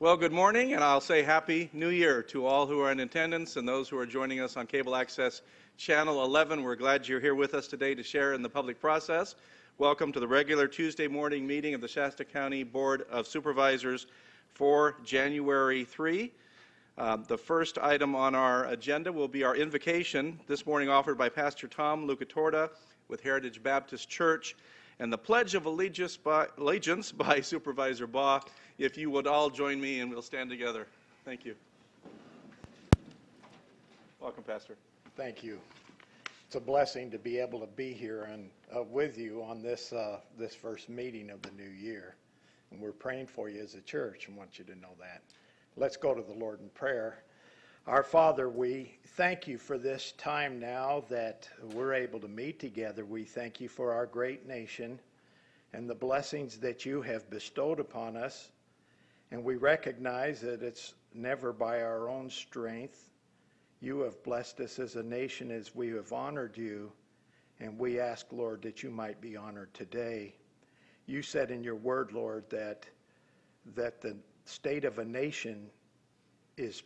Well, good morning, and I'll say Happy New Year to all who are in attendance and those who are joining us on Cable Access Channel 11. We're glad you're here with us today to share in the public process. Welcome to the regular Tuesday morning meeting of the Shasta County Board of Supervisors for January 3. The first item on our agenda will be our invocation, this morning offered by Pastor Tom Lucatorta with Heritage Baptist Church, and the Pledge of Allegiance by Supervisor Baugh. If you would all join me and we'll stand together. Thank you. Welcome, Pastor. Thank you. It's a blessing to be able to be here and with you on this first meeting of the new year. And we're praying for you as a church and want you to know that. Let's go to the Lord in prayer. Our Father, we thank you for this time now that we're able to meet together. We thank you for our great nation and the blessings that you have bestowed upon us. And we recognize that it's never by our own strength. You have blessed us as a nation as we have honored you. And we ask, Lord, that you might be honored today. You said in your word, Lord, that the state of a nation is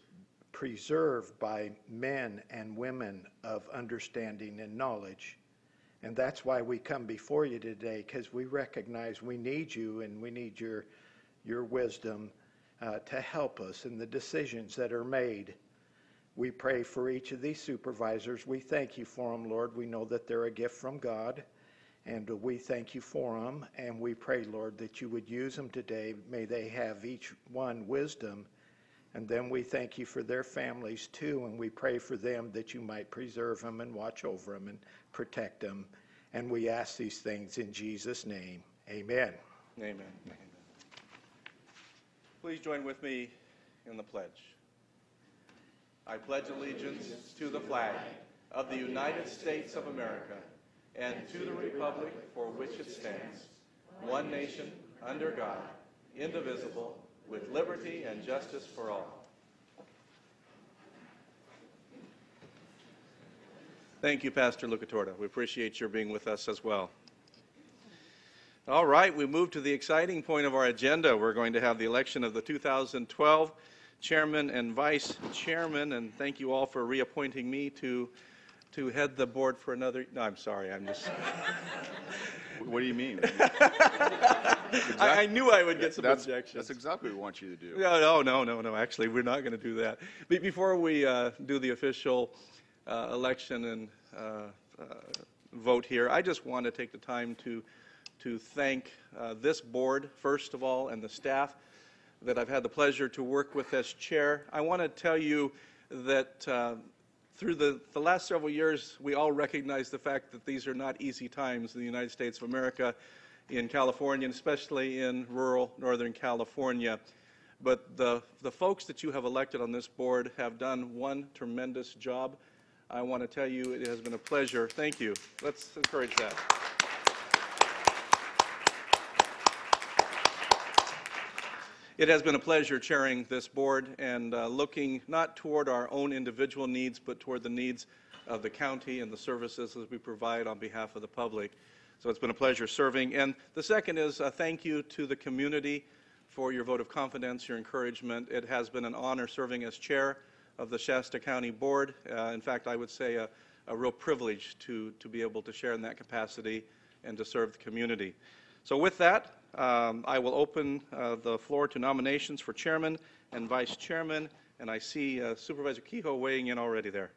preserved by men and women of understanding and knowledge. And that's why we come before you today, because we recognize we need you and we need your wisdom to help us in the decisions that are made. We pray for each of these supervisors. We thank you for them, Lord. We know that they're a gift from God, and we thank you for them. And we pray, Lord, that you would use them today. May they have each one wisdom. And then we thank you for their families too, and we pray for them that you might preserve them and watch over them and protect them. And we ask these things in Jesus' name. Amen. Amen. Amen. Please join with me in the pledge. I pledge allegiance to the flag of the United States of America and to the republic for which it stands, one nation, under God, indivisible, with liberty and justice for all. Thank you, Pastor Lucatorta. We appreciate your being with us as well. All right, we move to the exciting point of our agenda. We're going to have the election of the 2012 chairman and vice chairman, and thank you all for reappointing me to head the board for another. No, I'm sorry, I'm just. What do you mean? I knew I would get some objections. That's exactly what we want you to do. No. Actually, we're not going to do that. Before we do the official election and vote here, I just want to take the time to thank this board, first of all, and the staff that I've had the pleasure to work with as chair. I want to tell you that through the last several years, we all recognize the fact that these are not easy times in the United States of America, in California, and especially in rural Northern California. But the folks that you have elected on this board have done one tremendous job. I want to tell you it has been a pleasure. Thank you. Let's encourage that. It has been a pleasure chairing this board and looking not toward our own individual needs, but toward the needs of the county and the services that we provide on behalf of the public. So it's been a pleasure serving. And the second is a thank you to the community for your vote of confidence, your encouragement. It has been an honor serving as chair of the Shasta County Board. In fact, I would say a real privilege to be able to share in that capacity and to serve the community. So with that, I will open the floor to nominations for chairman and vice chairman, and I see Supervisor Kehoe weighing in already there.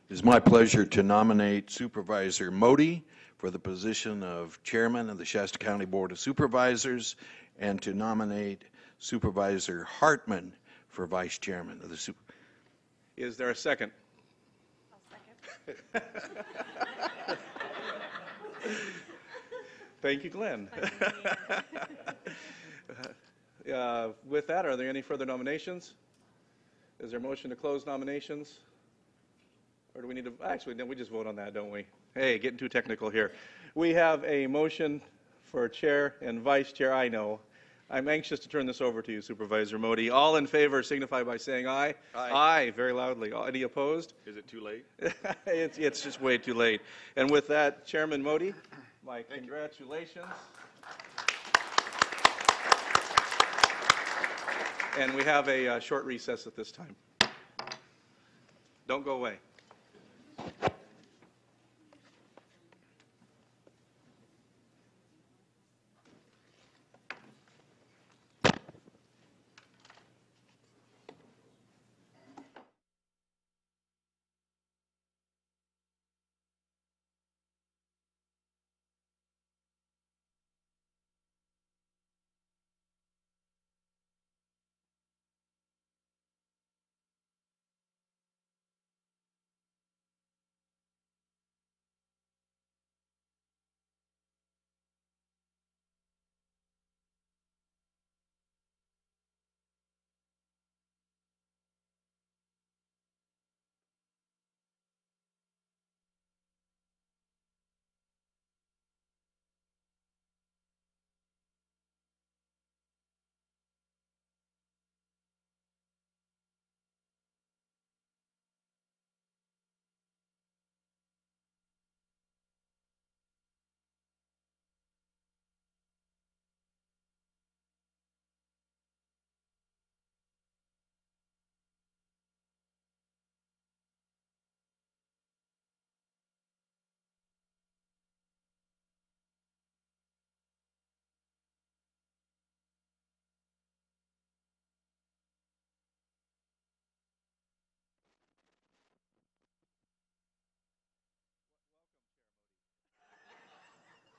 It is my pleasure to nominate Supervisor Modi for the position of chairman of the Shasta County Board of Supervisors and to nominate Supervisor Hartman for vice chairman of the Is there a second? I'll second. Thank you, Glenn. With that, are there any further nominations? Is there a motion to close nominations? Or do we need to, actually, no, we just vote on that, don't we? Hey, getting too technical here. We have a motion for chair and vice chair. I know. I'm anxious to turn this over to you, Supervisor Modi. All in favor signify by saying aye. Aye. Aye, very loudly. Any opposed? Is it too late? It's just way too late. And with that, Chairman Modi, my congratulations. And we have a short recess at this time. Don't go away.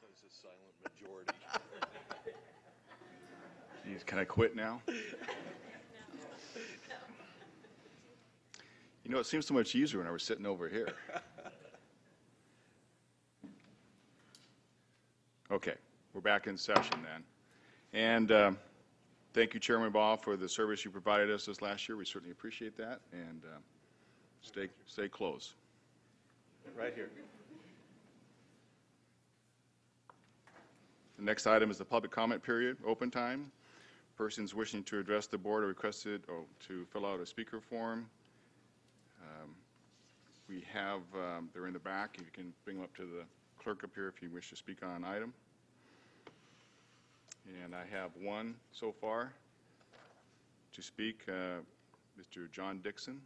There's a silent majority. Geez, can I quit now? You know, it seems so much easier when I was sitting over here. Okay, we're back in session then. And thank you, Chairman Ball, for the service you provided us this last year. We certainly appreciate that. And stay close. Right here. The next item is the public comment period, open time. Persons wishing to address the board are requested to fill out a speaker form. We have, they're in the back. You can bring them up to the clerk up here if you wish to speak on an item. And I have one so far to speak, Mr. John Dixon.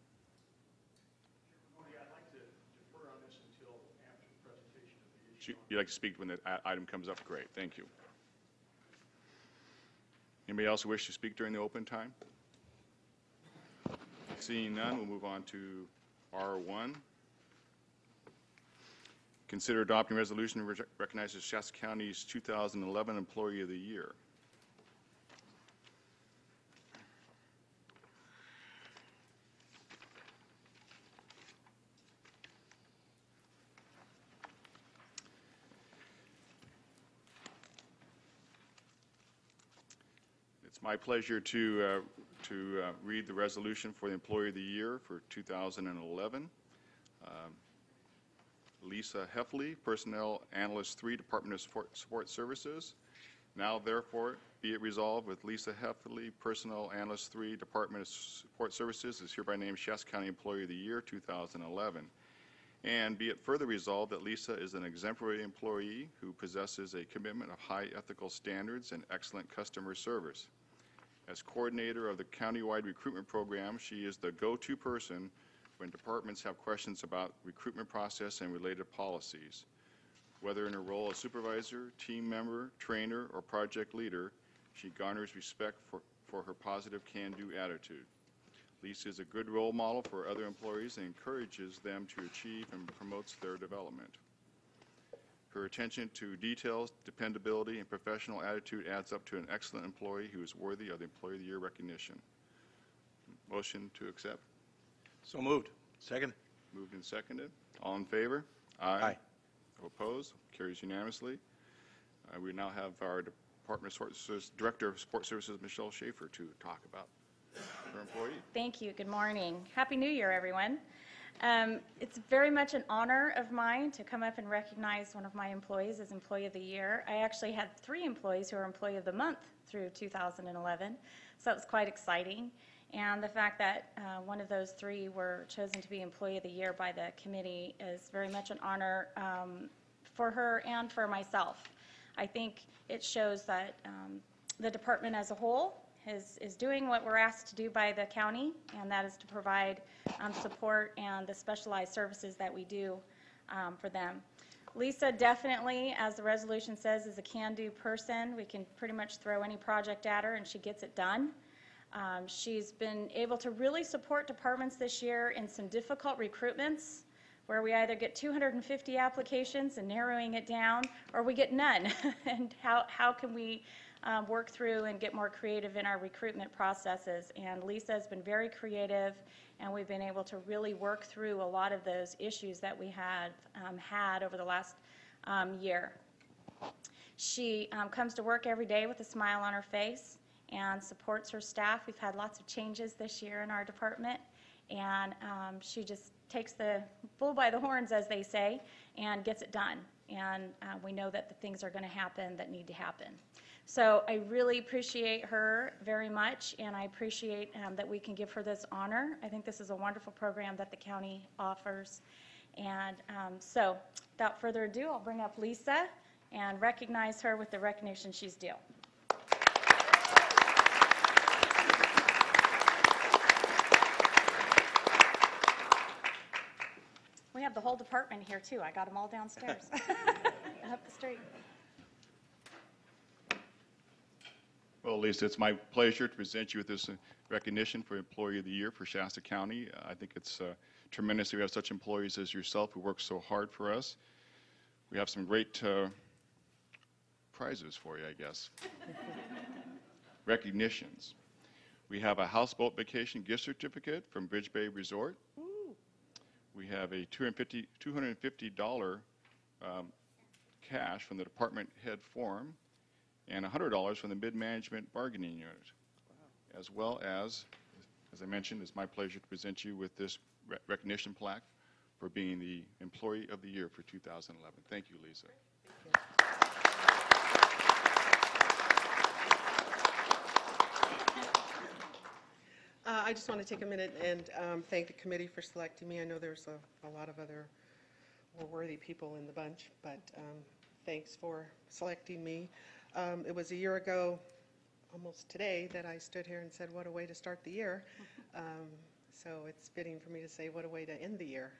I'd like to defer on this until after the presentation of the issue. You'd like to speak when the item comes up? Great, thank you. Anybody else wish to speak during the open time? Seeing none, we'll move on to R1. Consider adopting resolution that recognizes Shasta County's 2011 Employee of the Year. It's my pleasure to read the resolution for the Employee of the Year for 2011. Lisa Heffley, Personnel Analyst 3, Department of Support Services. Now, therefore, be it resolved with Lisa Heffley, Personnel Analyst 3, Department of Support Services, is hereby named Shasta County Employee of the Year 2011. And be it further resolved that Lisa is an exemplary employee who possesses a commitment of high ethical standards and excellent customer service. As coordinator of the countywide recruitment program, she is the go-to person when departments have questions about recruitment process and related policies. Whether in her role as supervisor, team member, trainer, or project leader, she garners respect for her positive can-do attitude. Lisa is a good role model for other employees and encourages them to achieve and promotes their development. Her attention to details, dependability, and professional attitude adds up to an excellent employee who is worthy of the Employee of the Year recognition. Motion to accept. So moved. Second. Moved and seconded. All in favor? Aye. Opposed? Carries unanimously. We now have our Department of Support Services, Director of Support Services, Michelle Schaefer, to talk about her employee. Thank you. Good morning. Happy New Year, everyone. It's very much an honor of mine to come up and recognize one of my employees as Employee of the Year. I actually had 3 employees who were Employee of the Month through 2011, so it was quite exciting. And the fact that one of those 3 were chosen to be Employee of the Year by the committee is very much an honor for her and for myself. I think it shows that the department as a whole is doing what we're asked to do by the county, and that is to provide support and the specialized services that we do for them. Lisa definitely, as the resolution says, is a can-do person. We can pretty much throw any project at her and she gets it done. She's been able to really support departments this year in some difficult recruitments where we either get 250 applications and narrowing it down, or we get none. And how can we work through and get more creative in our recruitment processes? And Lisa has been very creative, and we've been able to really work through a lot of those issues that we had over the last year. She comes to work every day with a smile on her face and supports her staff. We've had lots of changes this year in our department, and she just takes the bull by the horns, as they say, and gets it done. And we know that the things are going to happen that need to happen. So I really appreciate her very much, and I appreciate that we can give her this honor. I think this is a wonderful program that the county offers. And so without further ado, I'll bring up Lisa and recognize her with the recognition she's due. We have the whole department here, too. I got them all downstairs and up the street. Well, Lisa, it's my pleasure to present you with this recognition for Employee of the Year for Shasta County. I think it's tremendous that we have such employees as yourself who work so hard for us. We have some great prizes for you, I guess. Recognitions. We have a houseboat vacation gift certificate from Bridge Bay Resort. We have a $250 cash from the department head forum, and $100 from the mid-management bargaining unit. Wow. As well as I mentioned, it's my pleasure to present you with this recognition plaque for being the Employee of the Year for 2011. Thank you, Lisa. I just want to take a minute and thank the committee for selecting me. I know there's a lot of other more worthy people in the bunch, but thanks for selecting me. It was a year ago, almost today, that I stood here and said, what a way to start the year. So it's fitting for me to say, what a way to end the year.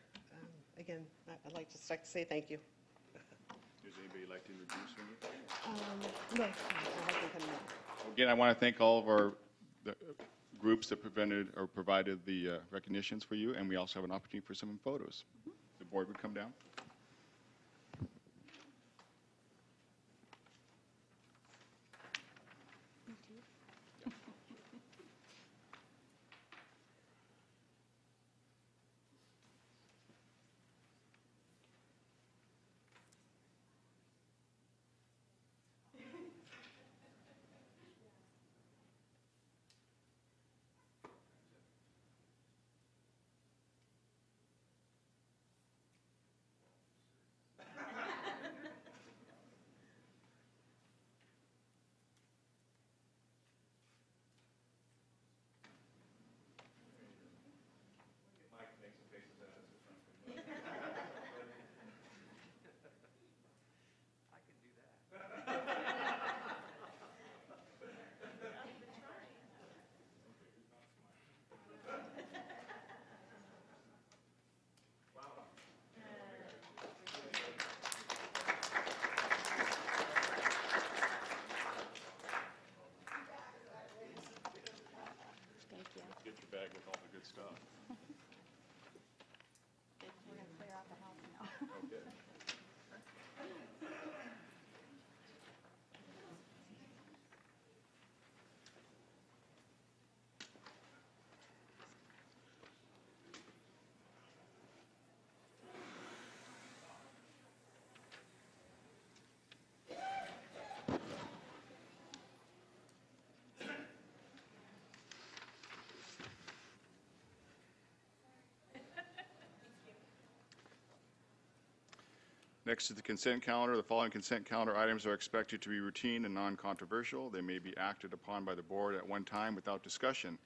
Again, I'd like to say thank you. Does anybody like to introduce anything? No, I think I'm not. Again, I want to thank all of our groups that provided the recognitions for you, and we also have an opportunity for some photos. The board would come down. Get your bag with all the good stuff. We're going to clear out the house now. Okay. Next to the consent calendar, the following consent calendar items are expected to be routine and non-controversial. They may be acted upon by the board at one time without discussion.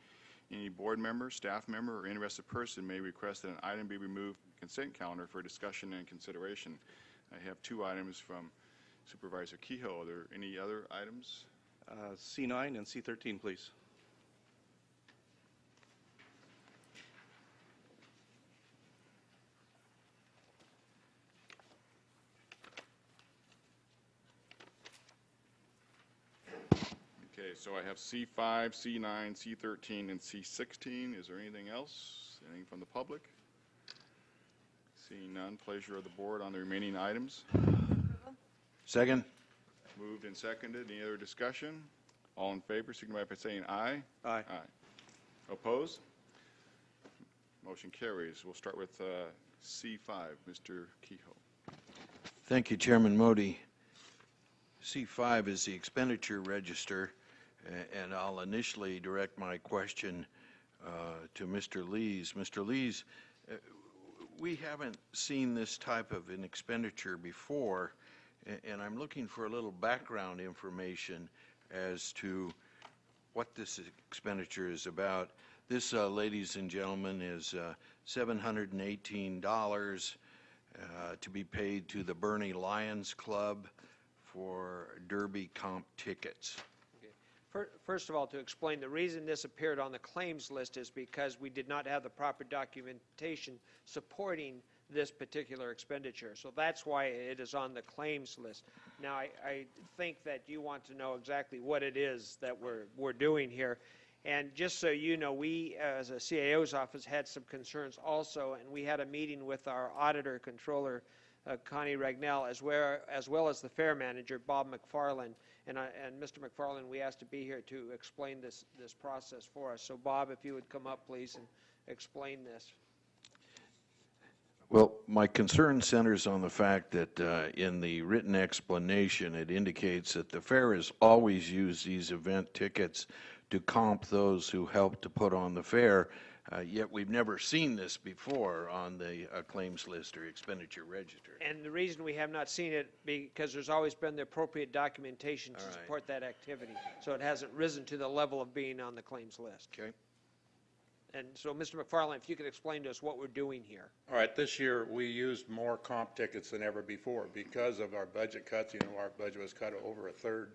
Any board member, staff member, or interested person may request that an item be removed from the consent calendar for discussion and consideration. I have two items from Supervisor Kehoe. Are there any other items? C9 and C13, please. so I have C5, C9, C13, and C16. Is there anything else? Anything from the public? Seeing none, pleasure of the board on the remaining items. Second? Moved and seconded. Any other discussion? All in favor, signify by saying aye. Aye. Aye. Opposed? Motion carries. We'll start with C5, Mr. Kehoe. Thank you, Chairman Modi. C5 is the expenditure register, and I'll initially direct my question to Mr. Lees. Mr. Lees, we haven't seen this type of an expenditure before, and I'm looking for a little background information as to what this expenditure is about. This, ladies and gentlemen, is $718 to be paid to the Bernie Lions Club for Derby comp tickets. First of all, to explain, the reason this appeared on the claims list is because we did not have the proper documentation supporting this particular expenditure. So that's why it is on the claims list. Now, I think that you want to know exactly what it is that we're doing here. And just so you know, we, as a CAO's office, had some concerns also, and we had a meeting with our auditor controller, Connie Ragnell, as well as the fair manager, Bob McFarland. And Mr. McFarland, we asked to be here to explain this process for us. So, Bob, if you would come up, please, and explain this. Well, my concern centers on the fact that in the written explanation, it indicates that the fair has always used these event tickets to comp those who helped to put on the fair, yet we've never seen this before on the claims list or expenditure register. And the reason we have not seen it because there's always been the appropriate documentation to support that activity. So it hasn't risen to the level of being on the claims list. Okay. And so, Mr. McFarland, if you could explain to us what we're doing here. All right, this year we used more comp tickets than ever before because of our budget cuts. You know, our budget was cut over a third,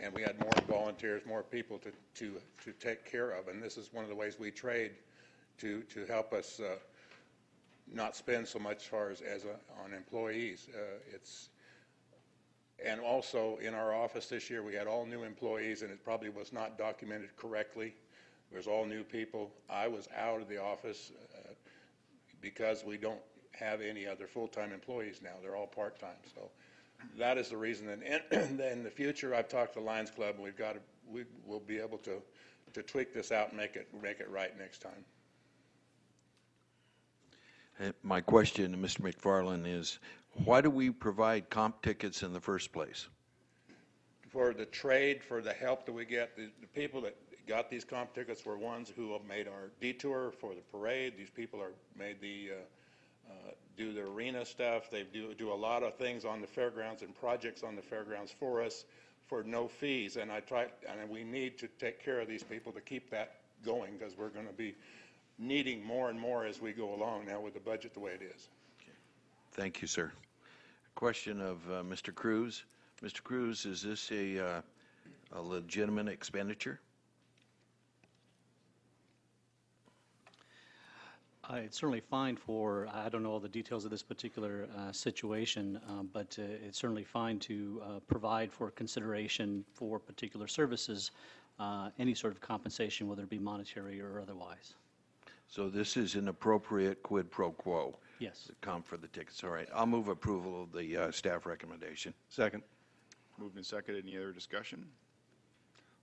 and we had more volunteers, more people to take care of. And this is one of the ways we trade to help us not spend so much as far as on employees. And also in our office this year we had all new employees, and it probably was not documented correctly. There's all new people. I was out of the office because we don't have any other full-time employees now. They're all part-time. So that is the reason. And in the future, I've talked to the Lions Club, and we will be able to tweak this out and make it right next time. My question to Mr. McFarland is, why do we provide comp tickets in the first place? For the trade, for the help that we get, the people that got these comp tickets were ones who have made our detour for the parade. These people are made do the arena stuff. They do a lot of things on the fairgrounds and projects on the fairgrounds for us for no fees. And we need to take care of these people to keep that going, because we're going to be needing more and more as we go along now with the budget the way it is. Okay. Thank you, sir. Question of Mr. Cruz. Mr. Cruz, is this a legitimate expenditure? It's certainly fine for, I don't know all the details of this particular situation, but it's certainly fine to provide for consideration for particular services, any sort of compensation, whether it be monetary or otherwise. So this is an appropriate quid pro quo? Yes. The comp for the tickets. All right. I'll move approval of the staff recommendation. Second. Moved and seconded. Any other discussion?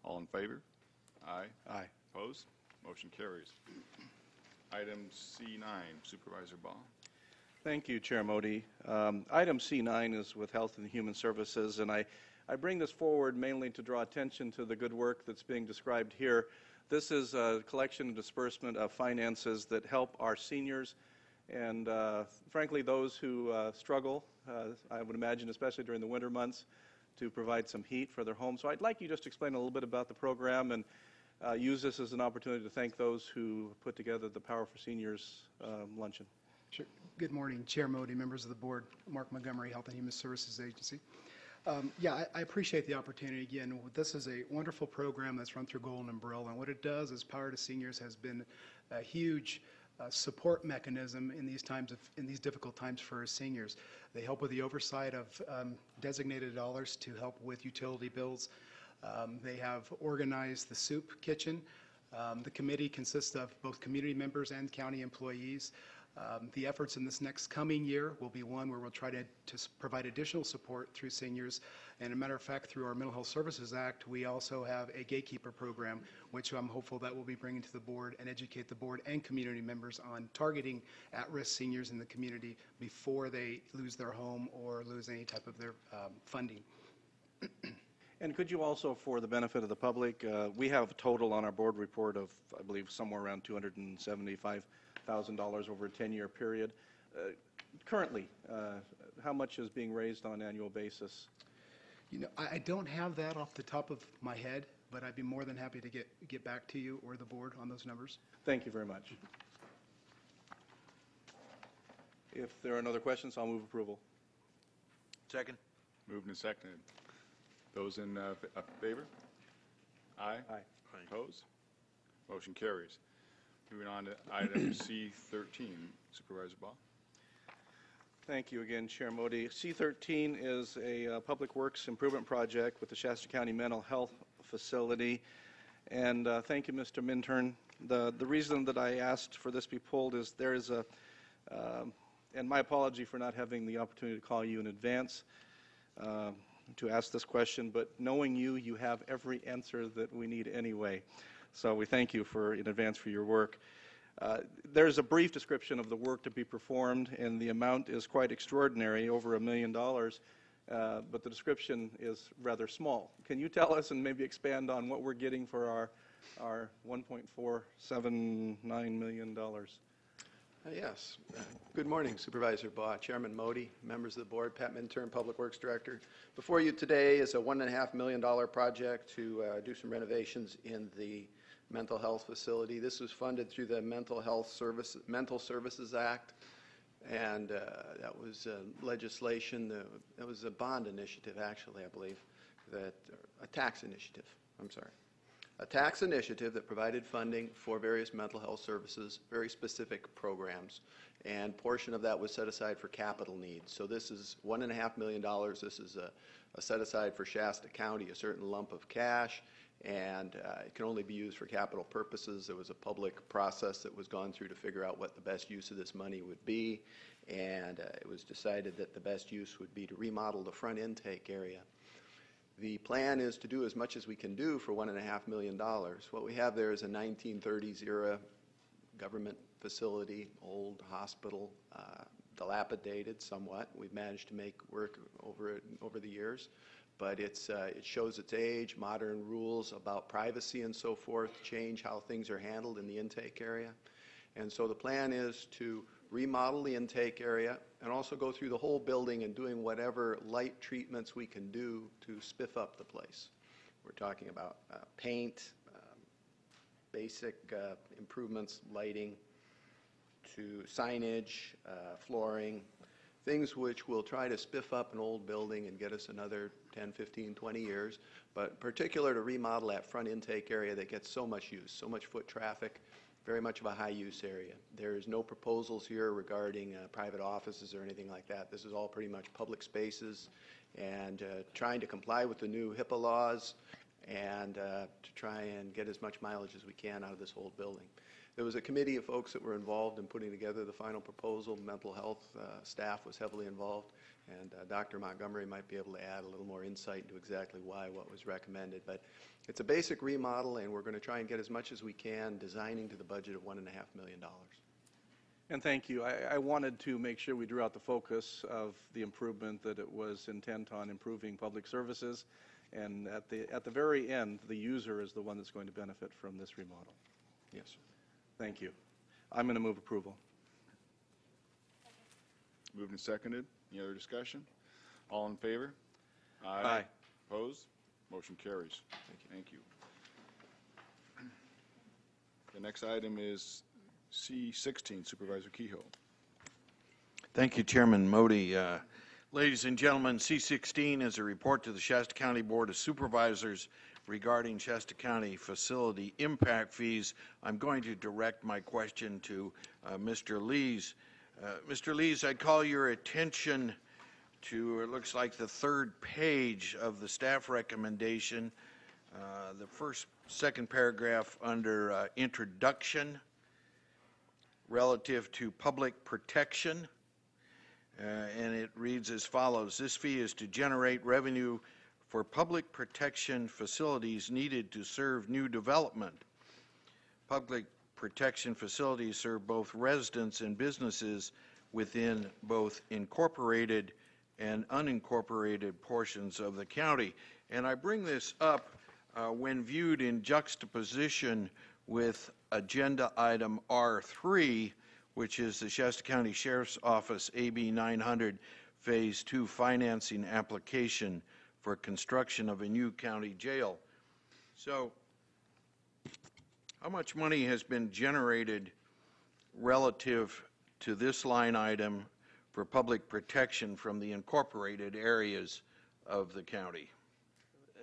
All in favor? Aye. Aye. Opposed? Motion carries. Item C9, Supervisor Ball. Thank you, Chair Modi. Item C9 is with Health and Human Services, and I bring this forward mainly to draw attention to the good work that's being described here. This is a collection and disbursement of finances that help our seniors and, frankly, those who struggle, I would imagine, especially during the winter months, to provide some heat for their homes. So I'd like you just to explain a little bit about the program and use this as an opportunity to thank those who put together the Power for Seniors luncheon. Sure. Good morning, Chair Modi, members of the board. Mark Montgomery, Health and Human Services Agency. I appreciate the opportunity again. This is a wonderful program that's run through Golden Umbrella, and what it does is Power to Seniors has been a huge support mechanism in these difficult times for our seniors. They help with the oversight of designated dollars to help with utility bills. They have organized the soup kitchen. The committee consists of both community members and county employees. The efforts in this next coming year will be one where we'll try to provide additional support through seniors. And a matter of fact, through our Mental Health Services Act, we also have a gatekeeper program, which I'm hopeful that we'll be bringing to the board and educate the board and community members on targeting at-risk seniors in the community before they lose their home or lose any type of their funding. And could you also, for the benefit of the public, we have a total on our board report of, I believe, somewhere around $275,000 over a 10-year period. Currently, how much is being raised on an annual basis? You know, I don't have that off the top of my head, but I'd be more than happy to get back to you or the board on those numbers. Thank you very much. If there are no other questions, I'll move approval. Second. Moved and seconded. Those in favor? Aye. Aye. Opposed? Motion carries. Moving on to item C13, Supervisor Baugh. Thank you again, Chair Modi. C13 is a public works improvement project with the Shasta County Mental Health Facility. And thank you, Mr. Minturn. The reason that I asked for this be pulled is there is a, and my apology for not having the opportunity to call you in advance to ask this question, but knowing you, you have every answer that we need anyway. So we thank you in advance for your work. There's a brief description of the work to be performed, and the amount is quite extraordinary, over $1 million, but the description is rather small. Can you tell us and maybe expand on what we're getting for our $1.479 million? Yes. Good morning, Supervisor Baugh, Chairman Modi, members of the board, Pat Minturn, Public Works Director. Before you today is a $1.5 million project to do some renovations in the mental health facility. This was funded through the Mental Services Act, and that was legislation. That was a bond initiative, actually, I believe, a tax initiative. I'm sorry. A tax initiative that provided funding for various mental health services, very specific programs, and portion of that was set aside for capital needs. So this is $1.5 million. This is a set aside for Shasta County, a certain lump of cash, and it can only be used for capital purposes. There was a public process that was gone through to figure out what the best use of this money would be, and it was decided that the best use would be to remodel the front intake area. The plan is to do as much as we can do for $1.5 million. What we have there is a 1930s era government facility, old hospital, dilapidated somewhat. We've managed to make work over the years, but it shows its age. Modern rules about privacy and so forth change how things are handled in the intake area. And so the plan is to remodel the intake area and also go through the whole building and doing whatever light treatments we can do to spiff up the place. We're talking about paint, basic improvements, lighting, to signage, flooring, things which will try to spiff up an old building and get us another 10, 15, 20 years, but particular to remodel that front intake area that gets so much use, so much foot traffic, very much of a high-use area. There's no proposals here regarding private offices or anything like that. This is all pretty much public spaces, and trying to comply with the new HIPAA laws and to try and get as much mileage as we can out of this whole building. There was a committee of folks that were involved in putting together the final proposal. Mental health staff was heavily involved, and Dr. Montgomery might be able to add a little more insight into exactly why what was recommended. But it's a basic remodel, and we're going to try and get as much as we can, designing to the budget of $1.5 million. And thank you. I wanted to make sure we drew out the focus of the improvement, that it was intent on improving public services, and at the very end, the user is the one that's going to benefit from this remodel. Yes, sir. Thank you. I'm going to move approval. Moved and seconded. Any other discussion? All in favor? Aye. Opposed? Motion carries. Thank you. The next item is C16, Supervisor Kehoe. Thank you, Chairman Modi. Ladies and gentlemen, C16 is a report to the Shasta County Board of Supervisors regarding Shasta County facility impact fees. I'm going to direct my question to Mr. Lees. Mr. Lees, I call your attention to, it looks like the third page of the staff recommendation, The second paragraph under introduction relative to public protection, and it reads as follows. This fee is to generate revenue for public protection facilities needed to serve new development. Public protection facilities serve both residents and businesses within both incorporated and unincorporated portions of the county. And I bring this up when viewed in juxtaposition with agenda item R3, which is the Shasta County Sheriff's Office AB 900 Phase 2 financing application for construction of a new county jail. So, how much money has been generated relative to this line item for public protection from the incorporated areas of the county?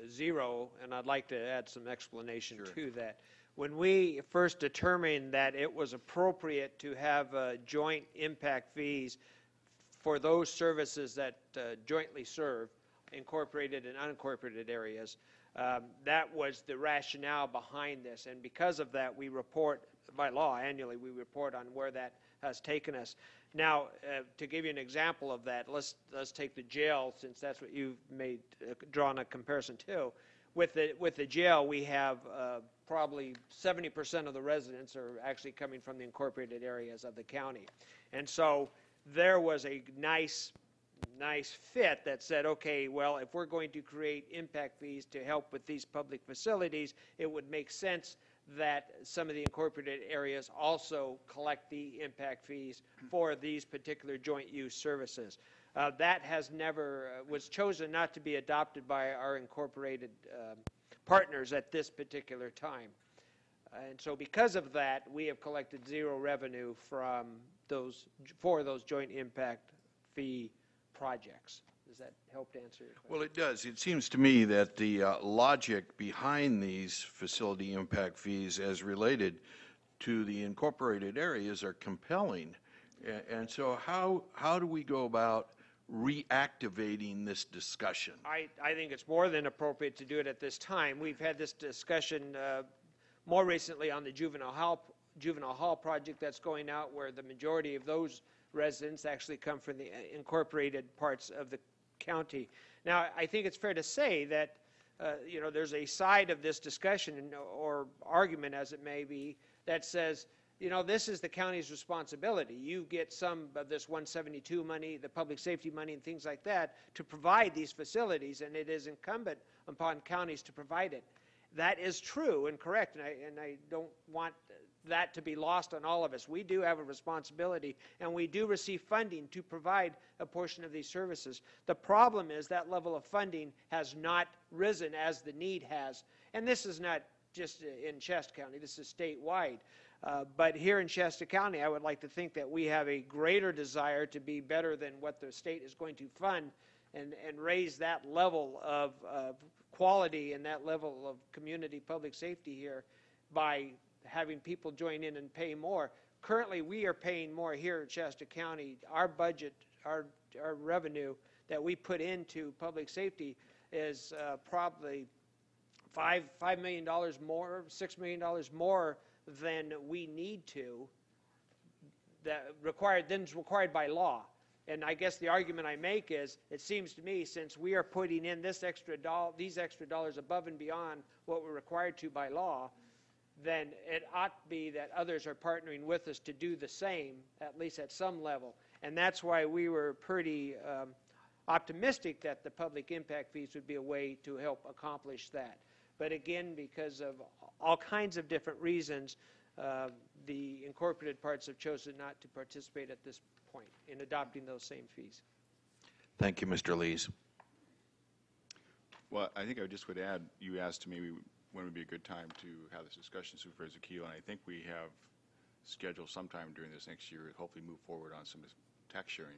Zero, and I'd like to add some explanation to that. When we first determined that it was appropriate to have joint impact fees for those services that jointly serve incorporated and unincorporated areas, that was the rationale behind this. And because of that, we report, by law, annually, we report on where that has taken us. Now, to give you an example of that, let's take the jail, since that's what you've made drawn a comparison to. With the jail, we have probably 70% of the residents are actually coming from the incorporated areas of the county, and so there was a nice fit that said, okay, well, if we're going to create impact fees to help with these public facilities, it would make sense that some of the incorporated areas also collect the impact fees for these particular joint use services. That has never, was chosen not to be adopted by our incorporated partners at this particular time. And so because of that, we have collected zero revenue from those, for those joint impact fee projects. Does that help to answer your question? Well, it does. It seems to me that the logic behind these facility impact fees as related to the incorporated areas are compelling. And so how do we go about reactivating this discussion? I think it's more than appropriate to do it at this time. We've had this discussion more recently on the juvenile hall project that's going out, where the majority of those residents actually come from the incorporated parts of the county. Now, I think it's fair to say that you know, there's a side of this discussion or argument, as it may be, that says, you know, this is the county's responsibility. You get some of this 172 money, the public safety money and things like that, to provide these facilities, and it is incumbent upon counties to provide it. That is true and correct, and I don't want that to be lost on all of us. We do have a responsibility, and we do receive funding to provide a portion of these services. The problem is that level of funding has not risen as the need has, and this is not just in Shasta County, this is statewide. But here in Shasta County, I would like to think that we have a greater desire to be better than what the state is going to fund, and raise that level of quality and that level of community public safety here by having people join in and pay more. Currently, we are paying more here in Shasta County. Our budget, our revenue that we put into public safety is probably $5 million more, $6 million more than we need to, than's required by law. And I guess the argument I make is, it seems to me, since we are putting in these extra dollars above and beyond what we're required to by law, then it ought to be that others are partnering with us to do the same, at least at some level. And that's why we were pretty optimistic that the public impact fees would be a way to help accomplish that. But again, because of all kinds of different reasons, the incorporated parts have chosen not to participate at this point in adopting those same fees. Thank you, Mr. Lees. Well, I think I just would add, you asked me when would be a good time to have this discussion, Supervisor Keel, and I think we have scheduled sometime during this next year to hopefully move forward on some tax sharing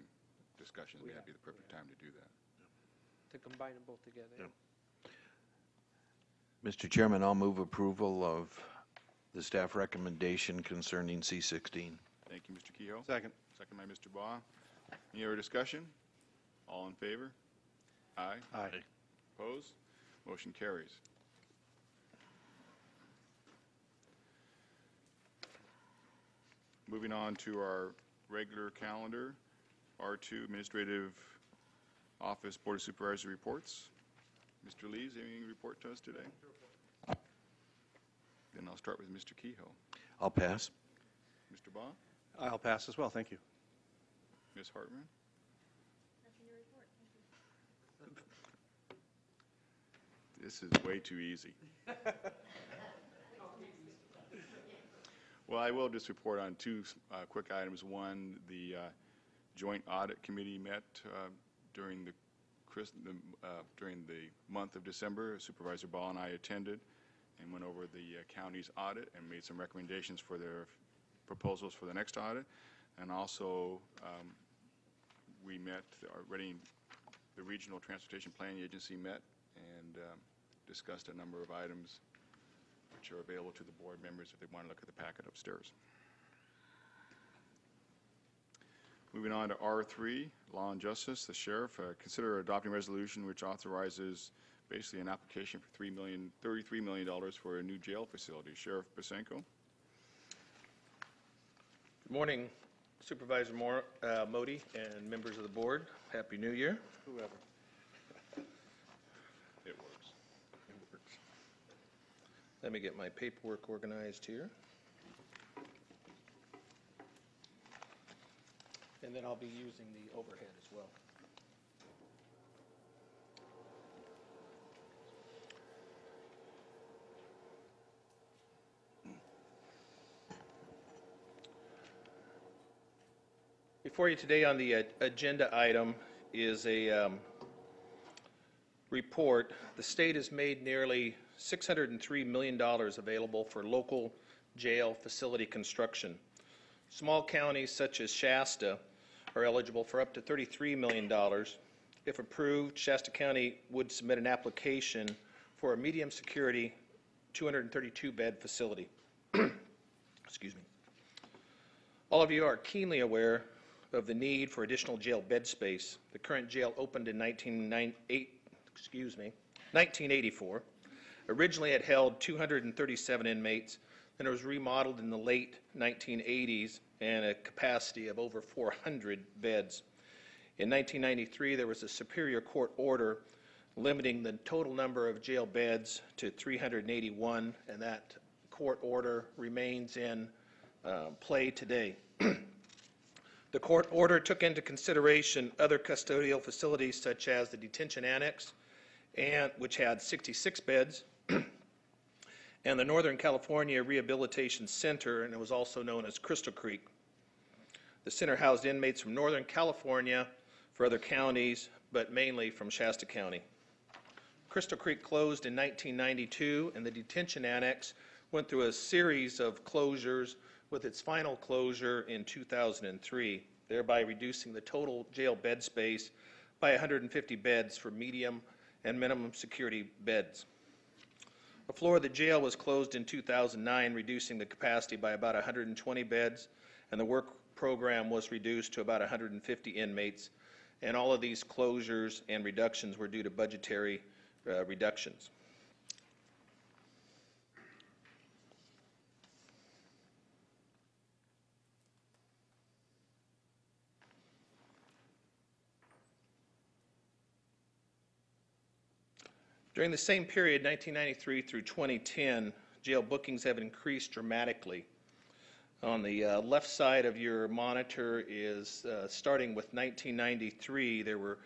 discussions. That'd be the perfect time to do that. To combine them both together. Yeah. Mr. Chairman, I'll move approval of the staff recommendation concerning C-16. Thank you, Mr. Kehoe. Second. Second by Mr. Baugh. Any other discussion? All in favor? Aye. Aye. Opposed? Motion carries. Moving on to our regular calendar, R2, Administrative Office Board of Supervisors reports. Mr. Lees, anything to report to us today? Then I'll start with Mr. Kehoe. I'll pass. Mr. Baugh? I'll pass as well, thank you. Ms. Hartman? This is way too easy. Well, I will just report on two quick items. One, the Joint Audit Committee met during the month of December. Supervisor Ball and I attended and went over the county's audit and made some recommendations for their proposals for the next audit. And also, we met, the Regional Transportation Planning Agency met and discussed a number of items which are available to the board members if they want to look at the packet upstairs. Moving on to R3, Law and Justice, the Sheriff. Consider adopting a resolution which authorizes basically an application for $33 million for a new jail facility. Sheriff Basenko. Good morning, Supervisor Modi and members of the board. Happy New Year. Whoever. It works. It works. Let me get my paperwork organized here. And then I'll be using the overhead as well. Before you today on the agenda item is a report. The state has made nearly $603 million available for local jail facility construction. Small counties such as Shasta are eligible for up to $33 million. If approved, Shasta County would submit an application for a medium security 232-bed facility. Excuse me. All of you are keenly aware of the need for additional jail bed space. The current jail opened in 1984. Originally it held 237 inmates, and it was remodeled in the late 1980s and a capacity of over 400 beds. In 1993, there was a Superior Court order limiting the total number of jail beds to 381, and that court order remains in play today. The court order took into consideration other custodial facilities such as the detention annex, which had 66 beds, and the Northern California Rehabilitation Center, and it was also known as Crystal Creek. The center housed inmates from Northern California, for other counties, but mainly from Shasta County. Crystal Creek closed in 1992, and the detention annex went through a series of closures with its final closure in 2003, thereby reducing the total jail bed space by 150 beds for medium and minimum security beds. The floor of the jail was closed in 2009, reducing the capacity by about 120 beds, and the work program was reduced to about 150 inmates, and all of these closures and reductions were due to budgetary reductions. During the same period, 1993 through 2010, jail bookings have increased dramatically. On the left side of your monitor is, starting with 1993, there were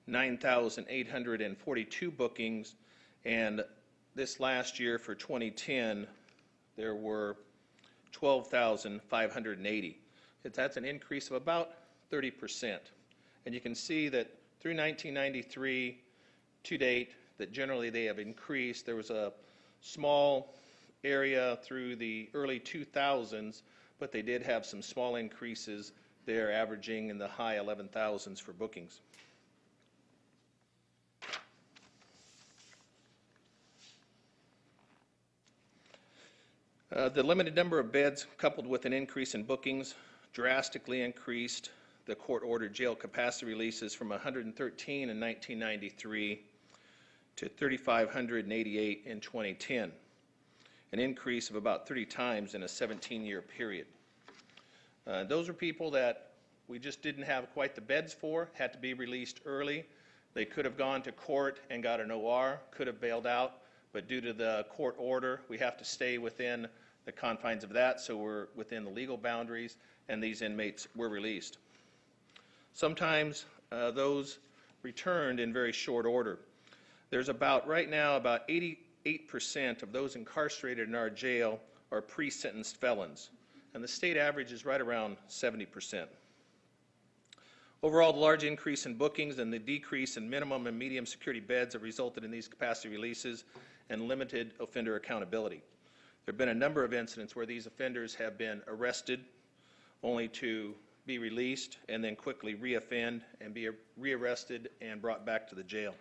9,842 bookings, and this last year for 2010, there were 12,580. That's an increase of about 30%. And you can see that through 1993 to date, that generally they have increased. There was a small area through the early 2000s, but they did have some small increases there, averaging in the high 11,000s for bookings. The limited number of beds, coupled with an increase in bookings, drastically increased the court-ordered jail capacity releases from 113 in 1993 to 3,588 in 2010, an increase of about 30 times in a 17-year period. Those are people that we just didn't have quite the beds for, had to be released early. They could have gone to court and got an OR, could have bailed out, but due to the court order, we have to stay within the confines of that, so we're within the legal boundaries, and these inmates were released. Sometimes those returned in very short order. There's right now, about 88% of those incarcerated in our jail are pre-sentenced felons, and the state average is right around 70%. Overall, the large increase in bookings and the decrease in minimum and medium security beds have resulted in these capacity releases and limited offender accountability. There have been a number of incidents where these offenders have been arrested only to be released and then quickly reoffend and be rearrested and brought back to the jail.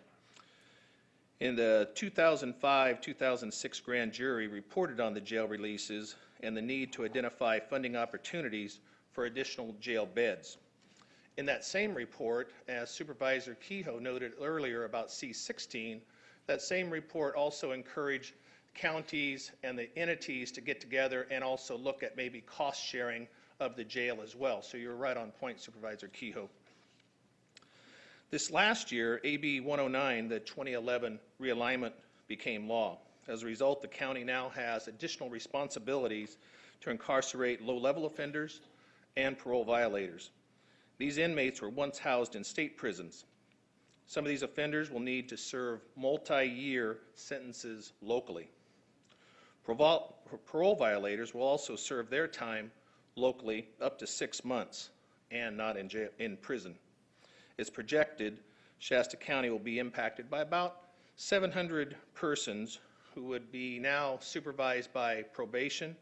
In the 2005-2006 grand jury reported on the jail releases and the need to identify funding opportunities for additional jail beds. In that same report, as Supervisor Kehoe noted earlier about C16, that same report also encouraged counties and the entities to get together and also look at maybe cost sharing of the jail as well. So you're right on point, Supervisor Kehoe. This last year, AB 109, the 2011 realignment, became law. As a result, the county now has additional responsibilities to incarcerate low-level offenders and parole violators. These inmates were once housed in state prisons. Some of these offenders will need to serve multi-year sentences locally. Parole violators will also serve their time locally up to 6 months and not in prison. It's projected Shasta County will be impacted by about 700 persons who would be now supervised by probation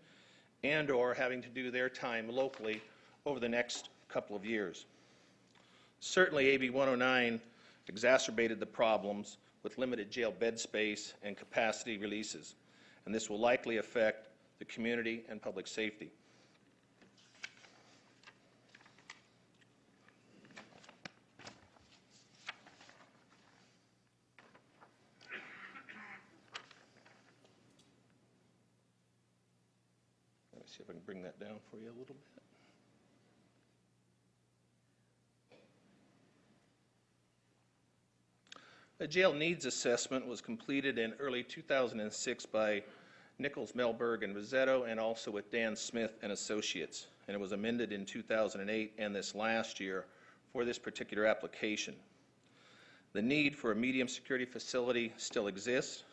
and or having to do their time locally over the next couple of years. Certainly, AB 109 exacerbated the problems with limited jail bed space and capacity releases, and this will likely affect the community and public safety. Let me see if I can bring that down for you a little bit. A jail needs assessment was completed in early 2006 by Nichols, Melberg, and Rosetto, and also with Dan Smith and Associates. And it was amended in 2008 and this last year for this particular application. The need for a medium security facility still exists.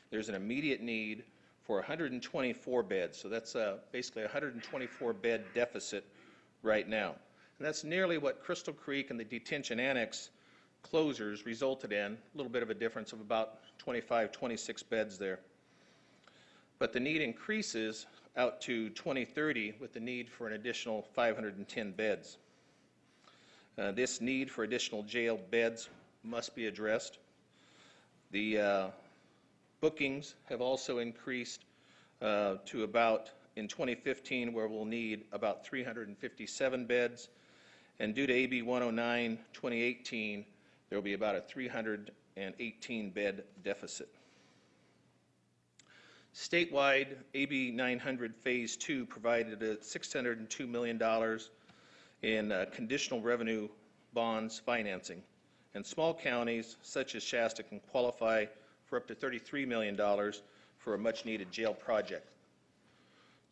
There's an immediate need for 124 beds, so that's basically a 124 bed deficit right now. And that's nearly what Crystal Creek and the detention annex closures resulted in, a little bit of a difference of about 25, 26 beds there. But the need increases out to 2030 with the need for an additional 510 beds. This need for additional jail beds must be addressed. The bookings have also increased to about, in 2015, where we'll need about 357 beds. And due to AB 109, 2018, there will be about a 318 bed deficit. Statewide, AB 900 Phase 2 provided $602 million in conditional revenue bonds financing. And small counties such as Shasta can qualify for up to $33 million for a much needed jail project.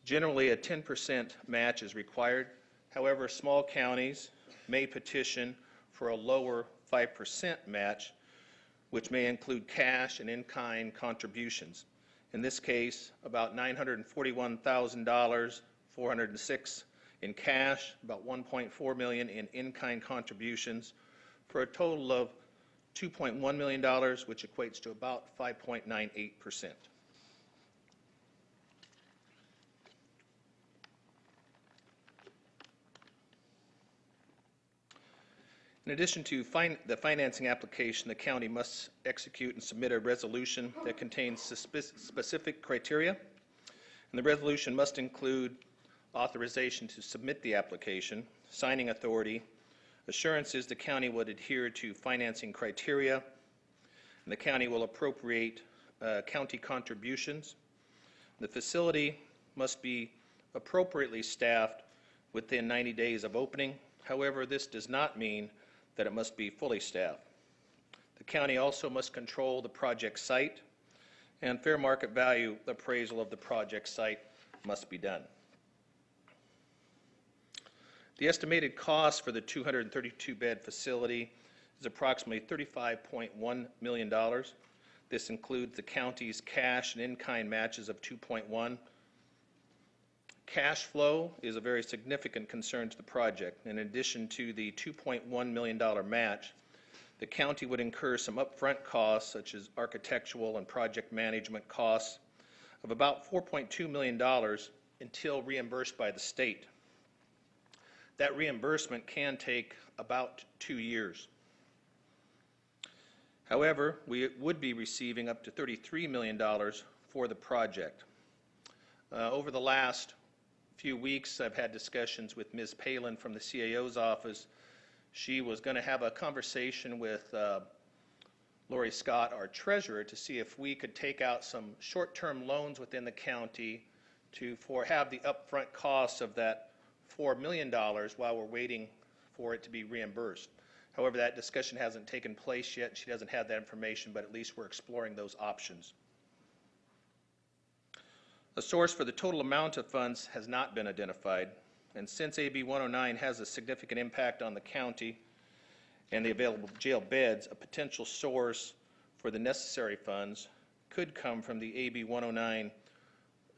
Generally, a 10% match is required. However, small counties may petition for a lower 5% match, which may include cash and in-kind contributions. In this case, about $941,000, $406 in cash, about $1.4 million in in-kind contributions, for a total of $2.1 million, which equates to about 5.98%. In addition to the financing application, the county must execute and submit a resolution that contains specific criteria. And the resolution must include authorization to submit the application, signing authority, assurances the county would adhere to financing criteria, and the county will appropriate county contributions. The facility must be appropriately staffed within 90 days of opening. However, this does not mean that it must be fully staffed. The county also must control the project site, and fair market value appraisal of the project site must be done. The estimated cost for the 232-bed facility is approximately $35.1 million. This includes the county's cash and in-kind matches of $2.1 million. Cash flow is a very significant concern to the project. In addition to the $2.1 million match, the county would incur some upfront costs, such as architectural and project management costs, of about $4.2 million until reimbursed by the state. That reimbursement can take about 2 years. However, we would be receiving up to $33 million for the project. Over the last few weeks, I've had discussions with Ms. Palin from the CAO's office. She was going to have a conversation with Lori Scott, our treasurer, to see if we could take out some short-term loans within the county to have the upfront costs of that $4 million while we're waiting for it to be reimbursed. However, that discussion hasn't taken place yet. She doesn't have that information, but at least we're exploring those options. A source for the total amount of funds has not been identified, and since AB 109 has a significant impact on the county and the available jail beds, a potential source for the necessary funds could come from the AB 109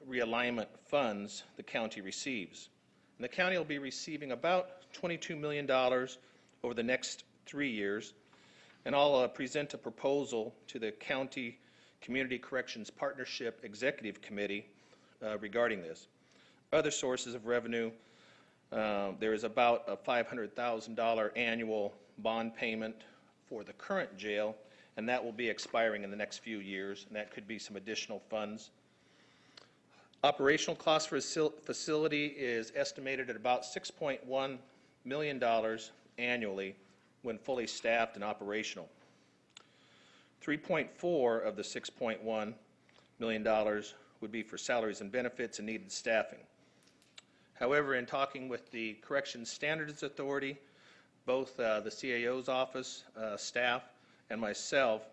realignment funds the county receives. And the county will be receiving about $22 million over the next 3 years, and I'll present a proposal to the County Community Corrections Partnership Executive Committee regarding this. Other sources of revenue, there is about a $500,000 annual bond payment for the current jail, and that will be expiring in the next few years, and that could be some additional funds. Operational cost for a facility is estimated at about $6.1 million annually when fully staffed and operational. 3.4 of the $6.1 million would be for salaries and benefits and needed staffing. However, in talking with the Corrections Standards Authority, both the CAO's office, staff, and myself,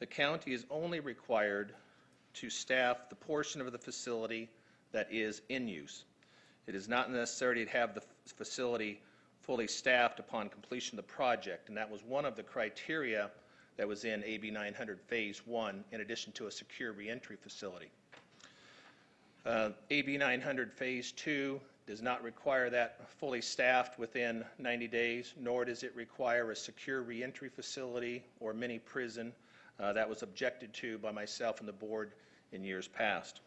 the county is only required to staff the portion of the facility that is in use. It is not necessary to have the facility fully staffed upon completion of the project, and that was one of the criteria that was in AB 900 Phase 1, in addition to a secure reentry facility. AB 900 Phase 2 does not require that fully staffed within 90 days, nor does it require a secure reentry facility or mini prison. That was objected to by myself and the board in years past.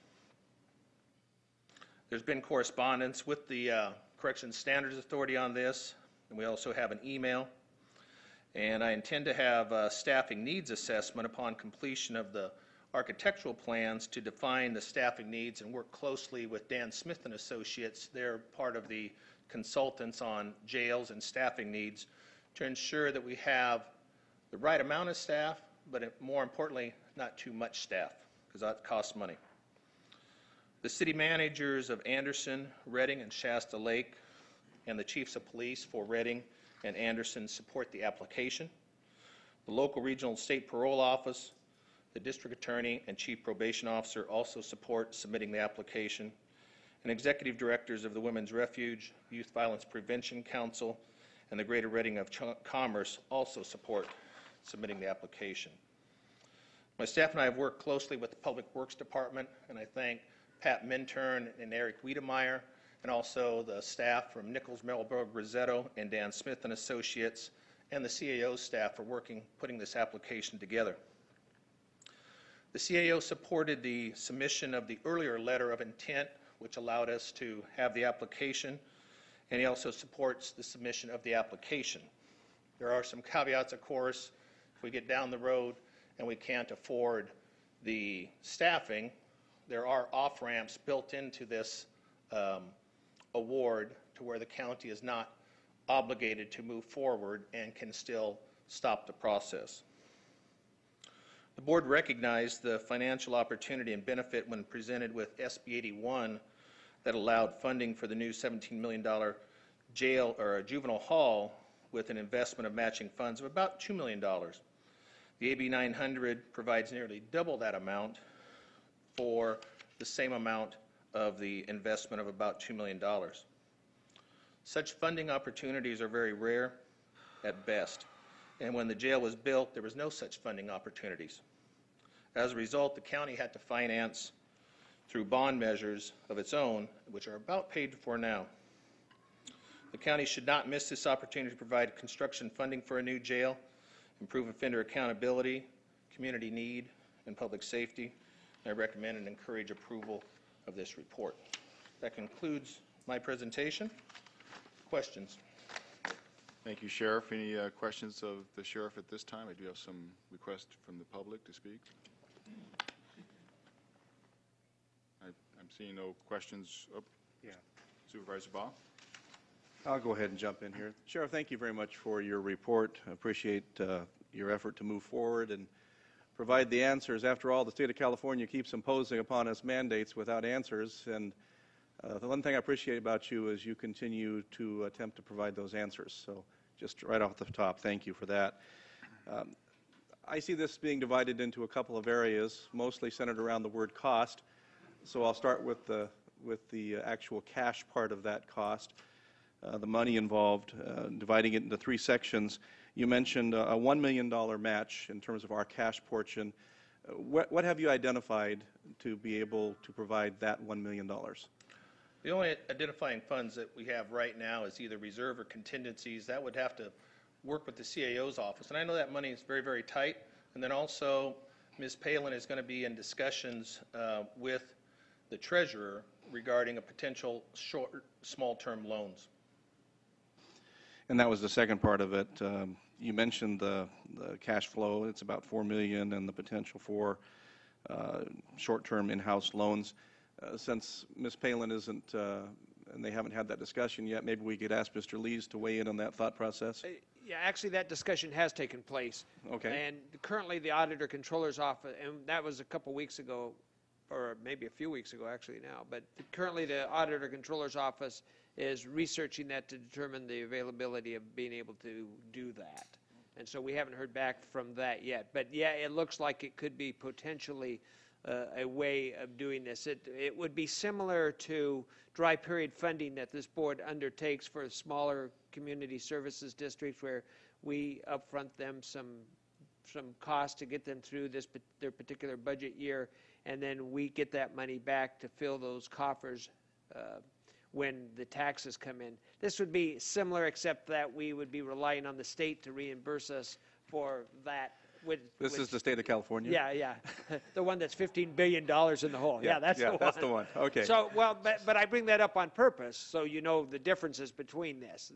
There's been correspondence with the Corrections Standards Authority on this, and we also have an email. And I intend to have a staffing needs assessment upon completion of the architectural plans to define the staffing needs and work closely with Dan Smith and Associates. They're part of the consultants on jails and staffing needs to ensure that we have the right amount of staff, but more importantly, not too much staff, because that costs money. The city managers of Anderson, Redding, and Shasta Lake, and the chiefs of police for Redding and Anderson support the application. The local regional state parole office, the district attorney, and chief probation officer also support submitting the application. And executive directors of the Women's Refuge, Youth Violence Prevention Council, and the Greater Redding of Commerce also support submitting the application. My staff and I have worked closely with the Public Works Department, and I thank Pat Minturn and Eric Wiedemeyer, and also the staff from Nichols, Melberg, Rosetto, and Dan Smith and Associates, and the CAO staff for putting this application together. The CAO supported the submission of the earlier letter of intent, which allowed us to have the application, and he also supports the submission of the application. There are some caveats, of course. If we get down the road and we can't afford the staffing, there are off-ramps built into this award to where the county is not obligated to move forward and can still stop the process. The board recognized the financial opportunity and benefit when presented with SB 81 that allowed funding for the new $17 million jail or juvenile hall with an investment of matching funds of about $2 million. The AB 900 provides nearly double that amount for the same amount of the investment of about $2 million. Such funding opportunities are very rare at best, and when the jail was built, there was no such funding opportunities. As a result, the county had to finance through bond measures of its own, which are about paid for now. The county should not miss this opportunity to provide construction funding for a new jail, improve offender accountability, community need, and public safety. I recommend and encourage approval of this report. That concludes my presentation. Questions? Thank you, Sheriff. Any questions of the Sheriff at this time? I do have some requests from the public to speak. I'm seeing no questions. Oh, yeah. Supervisor Baugh? I'll go ahead and jump in here. Sheriff, thank you very much for your report. I appreciate your effort to move forward and provide the answers. After all, the state of California keeps imposing upon us mandates without answers, and the one thing I appreciate about you is you continue to attempt to provide those answers. So just right off the top, thank you for that. I see this being divided into a couple of areas, mostly centered around the word cost. So I'll start with the actual cash part of that cost. The money involved, dividing it into three sections. You mentioned a $1 million match in terms of our cash portion. What have you identified to be able to provide that $1 million? The only identifying funds that we have right now is either reserve or contingencies. That would have to work with the CAO's office. And I know that money is very, very tight. And then also, Ms. Palin is going to be in discussions with the treasurer regarding a potential small-term loans. And that was the second part of it. You mentioned the cash flow. It's about $4 million, and the potential for short-term in-house loans. Since Ms. Palin isn't, and they haven't had that discussion yet, maybe we could ask Mr. Lees to weigh in on that thought process. Yeah, actually, that discussion has taken place. Okay. And currently, the Auditor Controller's Office, and that was a couple weeks ago, or maybe a few weeks ago actually now, but currently the Auditor Controller's Office is researching that to determine the availability of being able to do that. And so we haven't heard back from that yet. But yeah, it looks like it could be potentially a way of doing this. It would be similar to dry period funding that this board undertakes for smaller community services districts, where we upfront them some cost to get them through their particular budget year, and then we get that money back to fill those coffers when the taxes come in. This would be similar, except that we would be relying on the state to reimburse us for that. This is the state of California? Yeah. The one that's $15 billion in the hole. Yeah, that's the one. That's the one. Okay. So, well, but I bring that up on purpose, so you know the differences between this.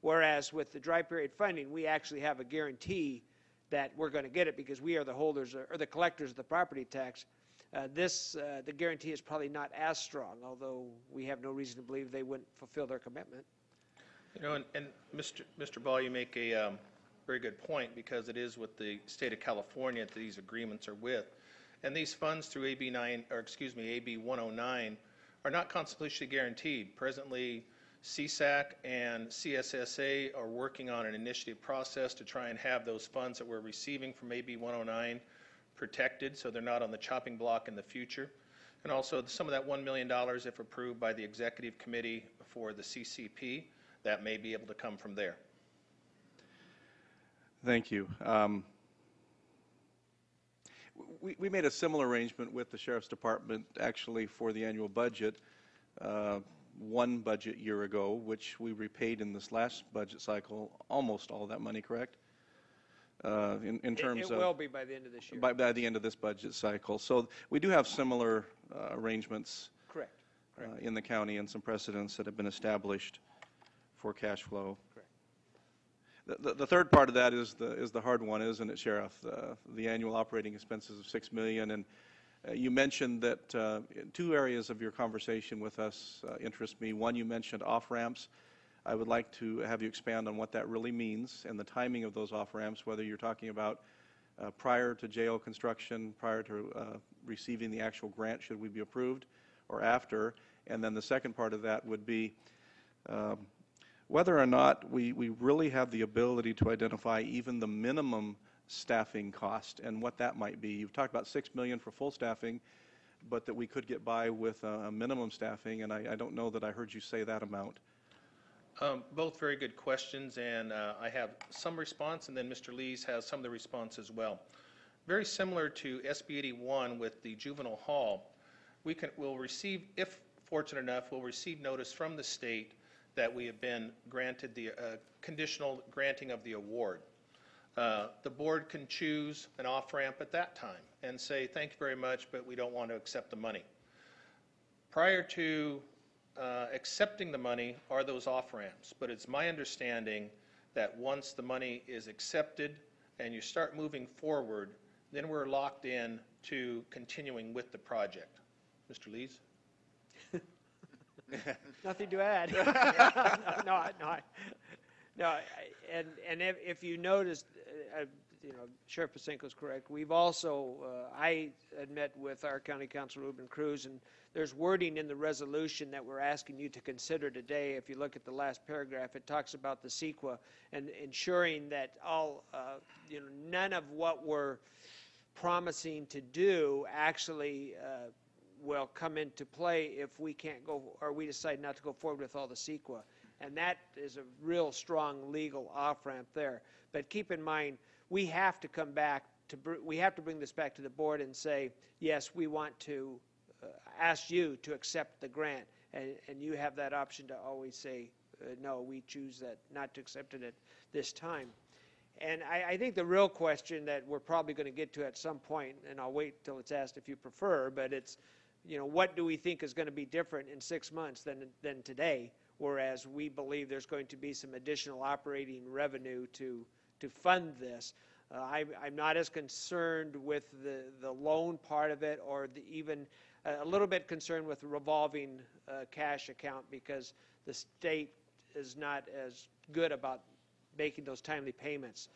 Whereas with the dry period funding, we actually have a guarantee that we're going to get it because we are the holders or the collectors of the property tax. The guarantee is probably not as strong, although we have no reason to believe they wouldn't fulfill their commitment. You know, and Mr. Ball, you make a very good point, because it is with the state of California that these agreements are with. And these funds through AB 109 are not constitutionally guaranteed. Presently, CSAC and CSSA are working on an initiative process to try and have those funds that we're receiving from AB 109 protected, so they're not on the chopping block in the future. And also, some of that $1 million, if approved by the executive committee for the CCP, that may be able to come from there. Thank you. We made a similar arrangement with the Sheriff's Department, actually, for the annual budget one budget year ago, which we repaid in this last budget cycle, almost all of that money, correct? In terms of... It will be by the end of this year. By the end of this budget cycle. So we do have similar arrangements. Correct. In the county, and some precedents that have been established for cash flow. Correct. The third part of that is the hard one, isn't it, Sheriff? The annual operating expenses of $6 million, and you mentioned that two areas of your conversation with us interest me. One, you mentioned off-ramps. I would like to have you expand on what that really means and the timing of those off-ramps, whether you're talking about prior to jail construction, prior to receiving the actual grant, should we be approved, or after. And then the second part of that would be whether or not we really have the ability to identify even the minimum staffing cost and what that might be. You've talked about $6 million for full staffing, but that we could get by with a minimum staffing, and I don't know that I heard you say that amount. Both very good questions, and I have some response, and then Mr. Lees has some of the response as well. Very similar to SB 81 with the juvenile hall, we'll receive, if fortunate enough, we'll receive notice from the state that we have been granted the conditional granting of the award. The board can choose an off-ramp at that time and say, thank you very much, but we don't want to accept the money. Prior to accepting the money are those off-ramps, but it's my understanding that once the money is accepted and you start moving forward, then we're locked in to continuing with the project. Mr. Lees? Nothing to add. No, and if you noticed, Sheriff Pasenko's correct. We've also, I had met with our County Council, Ruben Cruz, and there's wording in the resolution that we're asking you to consider today. If you look at the last paragraph, it talks about the CEQA and ensuring that all, none of what we're promising to do actually will come into play if we can't go, or we decide not to go forward with all the CEQA. And that is a real strong legal off-ramp there. But keep in mind, we have to come back to, we have to bring this back to the board and say, yes, we want to ask you to accept the grant. And you have that option to always say, no, we choose that not to accept it at this time. And I think the real question that we're probably going to get to at some point, and I'll wait till it's asked if you prefer, but it's, what do we think is going to be different in 6 months than today, whereas we believe there's going to be some additional operating revenue to fund this. I'm not as concerned with the loan part of it, or even a little bit concerned with the revolving cash account, because the state is not as good about making those timely payments.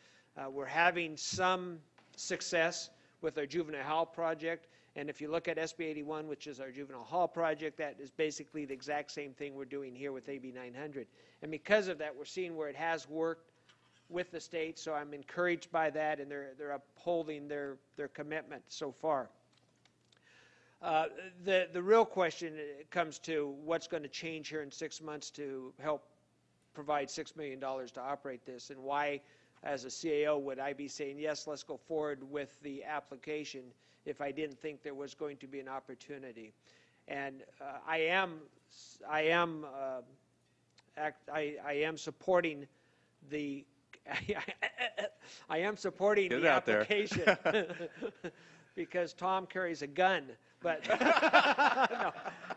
We're having some success with our juvenile hall project, and if you look at SB 81, which is our juvenile hall project, that is basically the exact same thing we're doing here with AB 900. And because of that, we're seeing where it has worked with the state, so I'm encouraged by that, and they're upholding their commitment so far. The real question comes to what's going to change here in 6 months to help provide $6 million to operate this, and why, as a CAO, would I be saying, yes, let's go forward with the application if I didn't think there was going to be an opportunity. And I am supporting the I am supporting the application because Tom carries a gun. But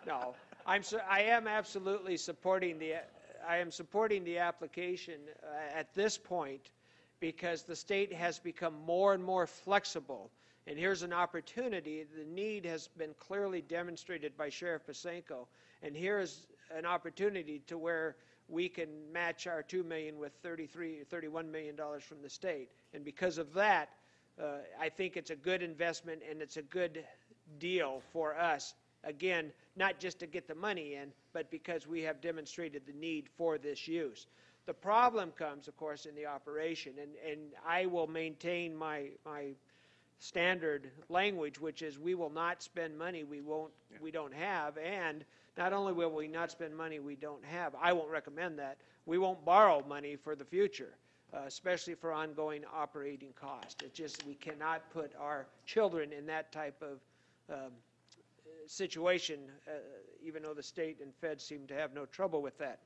no, I am absolutely supporting the application at this point, because the state has become more and more flexible. And here's an opportunity. The need has been clearly demonstrated by Sheriff Pasenko, and here's an opportunity to where we can match our $2 million with $31 million from the state. And because of that, I think it's a good investment and it's a good deal for us. Again, not just to get the money in, but because we have demonstrated the need for this use. The problem comes, of course, in the operation, and I will maintain my standard language, which is we will not spend money we don't have, and not only will we not spend money we don't have, I won't recommend that, we won't borrow money for the future, especially for ongoing operating costs. It's just we cannot put our children in that type of situation, even though the state and feds seem to have no trouble with that.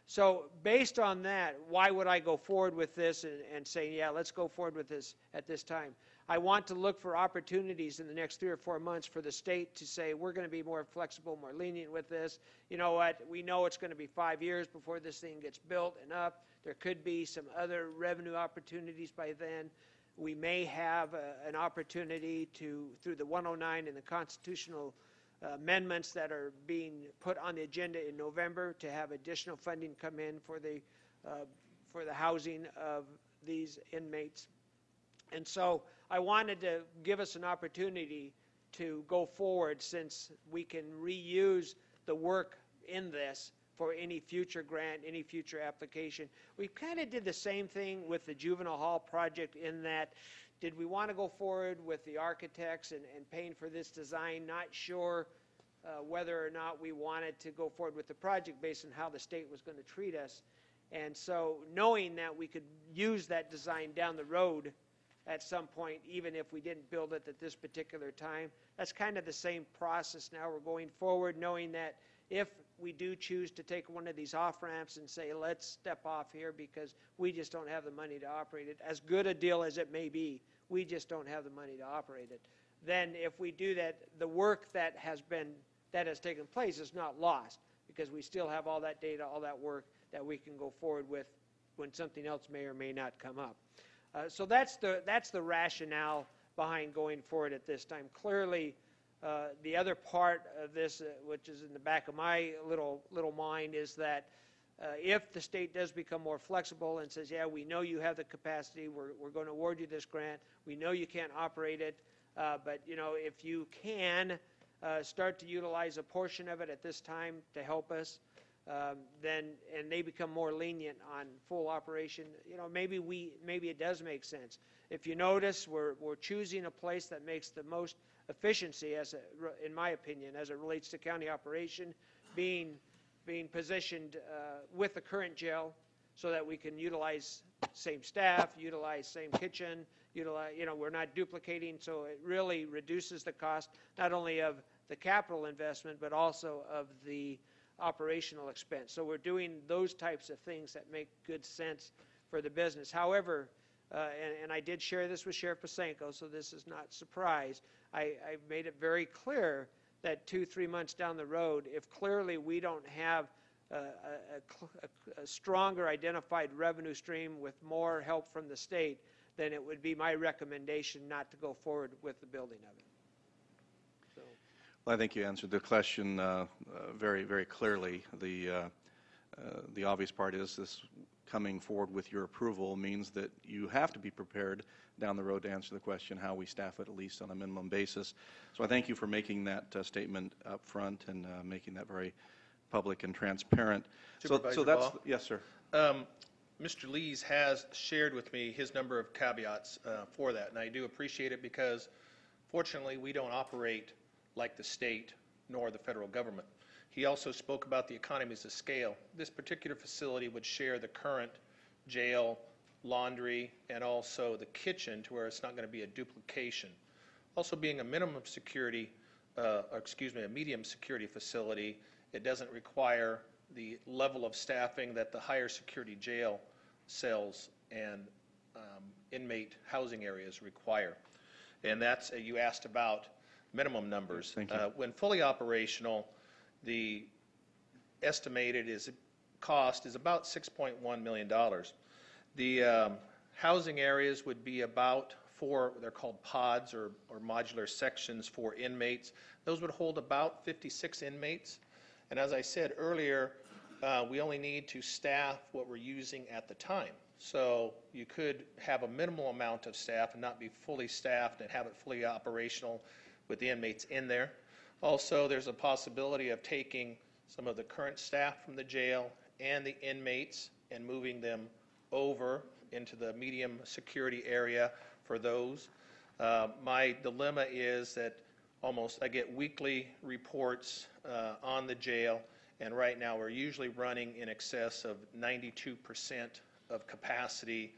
So based on that, why would I go forward with this and say, yeah, let's go forward with this at this time? I want to look for opportunities in the next 3 or 4 months for the state to say, we're going to be more flexible, more lenient with this. You know what? We know it's going to be 5 years before this thing gets built and up. There could be some other revenue opportunities by then. We may have an opportunity to, through the 109 and the constitutional amendments that are being put on the agenda in November, to have additional funding come in for the housing of these inmates. And so I wanted to give us an opportunity to go forward, since we can reuse the work in this for any future grant, any future application. We kind of did the same thing with the juvenile hall project in that, did we want to go forward with the architects and paying for this design? Not sure whether or not we wanted to go forward with the project based on how the state was going to treat us. And so knowing that we could use that design down the road at some point, even if we didn't build it at this particular time, that's kind of the same process now. We're going forward knowing that if we do choose to take one of these off-ramps and say, let's step off here because we just don't have the money to operate it, as good a deal as it may be, we just don't have the money to operate it. Then if we do that, the work that has taken place is not lost because we still have all that data, all that work that we can go forward with when something else may or may not come up. So that's the rationale behind going forward at this time. Clearly, the other part of this, which is in the back of my little mind, is that if the state does become more flexible and says, yeah, we know you have the capacity, we're going to award you this grant, we know you can't operate it, but if you can start to utilize a portion of it at this time to help us, then and they become more lenient on full operation, maybe it does make sense. If you notice, we're choosing a place that makes the most efficiency, in my opinion, as it relates to county operation, being positioned with the current jail, so that we can utilize same staff, utilize same kitchen, we're not duplicating, so it really reduces the cost not only of the capital investment but also of the operational expense. So we're doing those types of things that make good sense for the business. However, and I did share this with Sheriff Pasenko, so this is not surprise, I've made it very clear that 2-3 months down the road, if clearly we don't have a stronger identified revenue stream with more help from the state, then it would be my recommendation not to go forward with the building of it. So. Well, I think you answered the question very, very clearly. The obvious part is this coming forward with your approval means that you have to be prepared down the road to answer the question how we staff it, at least on a minimum basis. So I thank you for making that statement up front and making that very public and transparent. So that's, yes, sir. Mr. Lees has shared with me his number of caveats for that, and I do appreciate it because, fortunately, we don't operate like the state nor the federal government. He also spoke about the economies of scale. This particular facility would share the current jail, laundry, and also the kitchen to where it's not going to be a duplication. Also, being a minimum security, a medium security facility, it doesn't require the level of staffing that the higher security jail cells and inmate housing areas require. And that's, you asked about minimum numbers. Thank you. When fully operational, the estimated cost is about $6.1 million. The housing areas would be about 4, they're called pods or modular sections for inmates. Those would hold about 56 inmates. And as I said earlier, we only need to staff what we're using at the time. So you could have a minimal amount of staff and not be fully staffed and have it fully operational with the inmates in there. Also, there's a possibility of taking some of the current staff from the jail and the inmates and moving them over into the medium security area for those. My dilemma is that I get weekly reports on the jail, and right now we're usually running in excess of 92% of capacity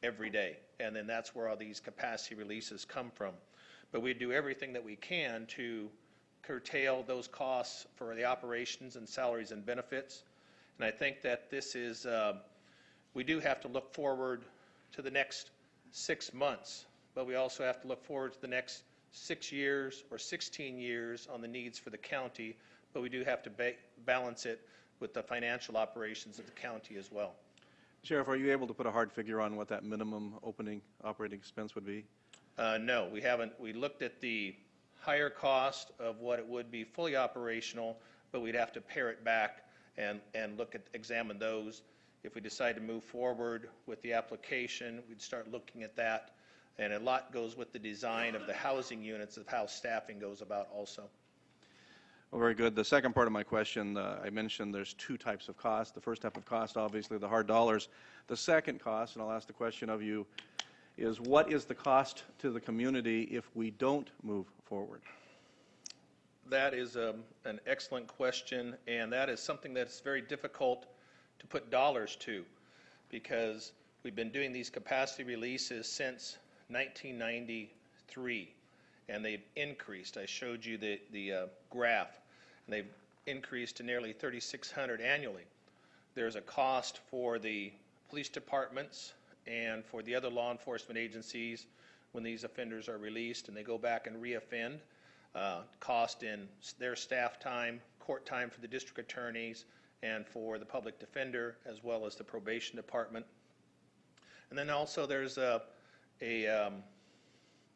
every day, and then that's where all these capacity releases come from. But we do everything that we can to curtail those costs for the operations and salaries and benefits. And I think that this is, we do have to look forward to the next 6 months, but we also have to look forward to the next 6 years or 16 years on the needs for the county, but we do have to balance it with the financial operations of the county as well. Sheriff, are you able to put a hard figure on what that minimum opening operating expense would be? No, we haven't. We looked at the higher cost of what it would be fully operational, but we'd have to pare it back and examine those. If we decide to move forward with the application, we'd start looking at that. And a lot goes with the design of the housing units of how staffing goes about also. Well, very good. The second part of my question, I mentioned there's two types of cost. The first type of cost, obviously, the hard dollars. The second cost, and I'll ask the question of you, is what is the cost to the community if we don't move forward? That is an excellent question, and that is something that's very difficult to put dollars to, because we've been doing these capacity releases since 1993, and they've increased. I showed you the graph, and they've increased to nearly 3,600 annually. There's a cost for the police departments and for the other law enforcement agencies when these offenders are released and they go back and reoffend. Cost in their staff time, court time for the district attorneys, and for the public defender, as well as the probation department. And then also there's a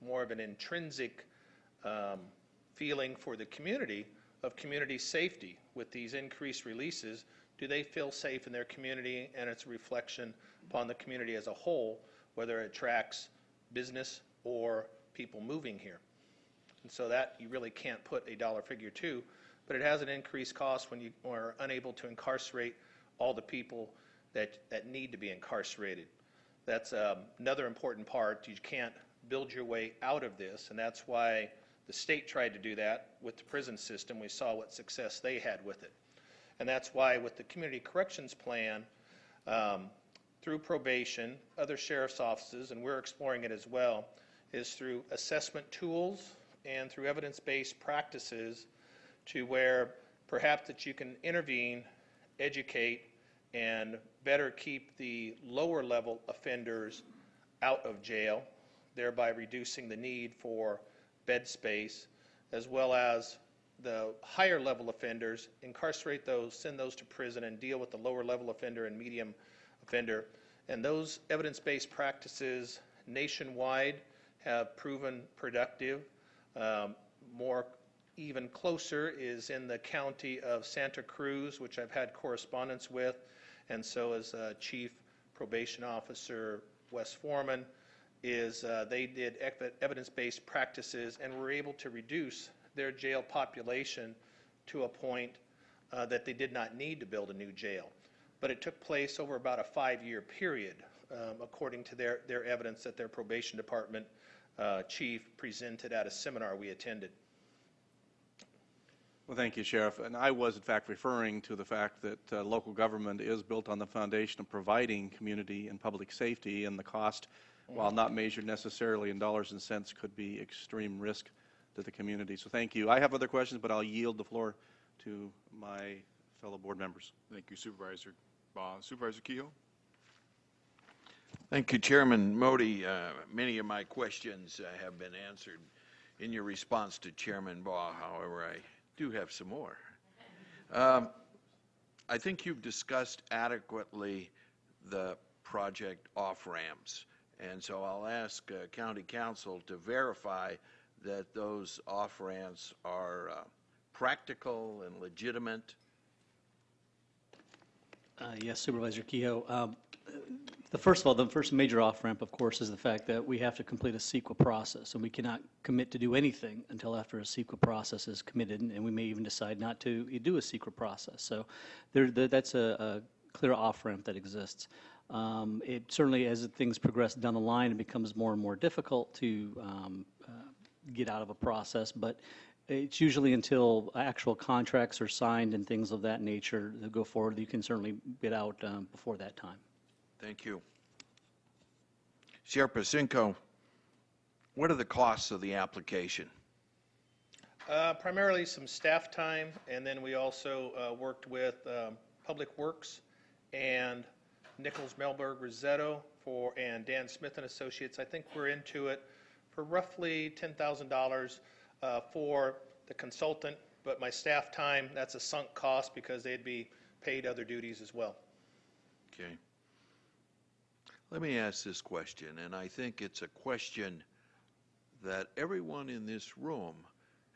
more of an intrinsic feeling for the community of community safety. With these increased releases, do they feel safe in their community? And it's a reflection upon the community as a whole, whether it attracts business or people moving here. And so that you really can't put a dollar figure to, but it has an increased cost when you are unable to incarcerate all the people that need to be incarcerated. That's another important part. You can't build your way out of this, and that's why the state tried to do that with the prison system. We saw what success they had with it. And that's why with the community corrections plan, through probation, other sheriff's offices, and we're exploring it as well, is through assessment tools and through evidence-based practices to where perhaps that you can intervene, educate, and better keep the lower level offenders out of jail, thereby reducing the need for bed space, as well as the higher level offenders, incarcerate those, send those to prison, and deal with the lower level offender and medium offender. And those evidence-based practices nationwide have proven productive. More even closer is in the county of Santa Cruz, which I've had correspondence with, and so is Chief Probation Officer Wes Foreman, is they did evidence-based practices and were able to reduce their jail population to a point that they did not need to build a new jail. But it took place over about a 5-year period, according to their evidence that their probation department chief presented at a seminar we attended. Well, thank you, Sheriff. And I was, in fact, referring to the fact that local government is built on the foundation of providing community and public safety, and the cost, while not measured necessarily in dollars and cents, could be extreme risk to the community. So thank you. I have other questions, but I'll yield the floor to my fellow board members. Thank you, Supervisor Baugh. Supervisor Kehoe? Thank you, Chairman Modi. Many of my questions have been answered in your response to Chairman Baugh. However, I do have some more. I think you've discussed adequately the project off-ramps, and so I'll ask County Council to verify that those off-ramps are practical and legitimate. Yes, Supervisor Kehoe. First of all, the first major off-ramp, of course, is the fact that we have to complete a CEQA process, and we cannot commit to do anything until after a CEQA process is committed, and we may even decide not to do a CEQA process. So that's a clear off-ramp that exists. It certainly, as things progress down the line, it becomes more and more difficult to get out of a process, but it's usually until actual contracts are signed and things of that nature that go forward. You can certainly get out before that time. Thank you. Sheriff Pacinko, what are the costs of the application? Primarily some staff time, and then we also worked with Public Works and Nichols Melberg Rosetto and Dan Smith and Associates. I think we're into it for roughly $10,000 for the consultant, but my staff time, that's a sunk cost because they'd be paid other duties as well. Okay. Let me ask this question, and I think it's a question that everyone in this room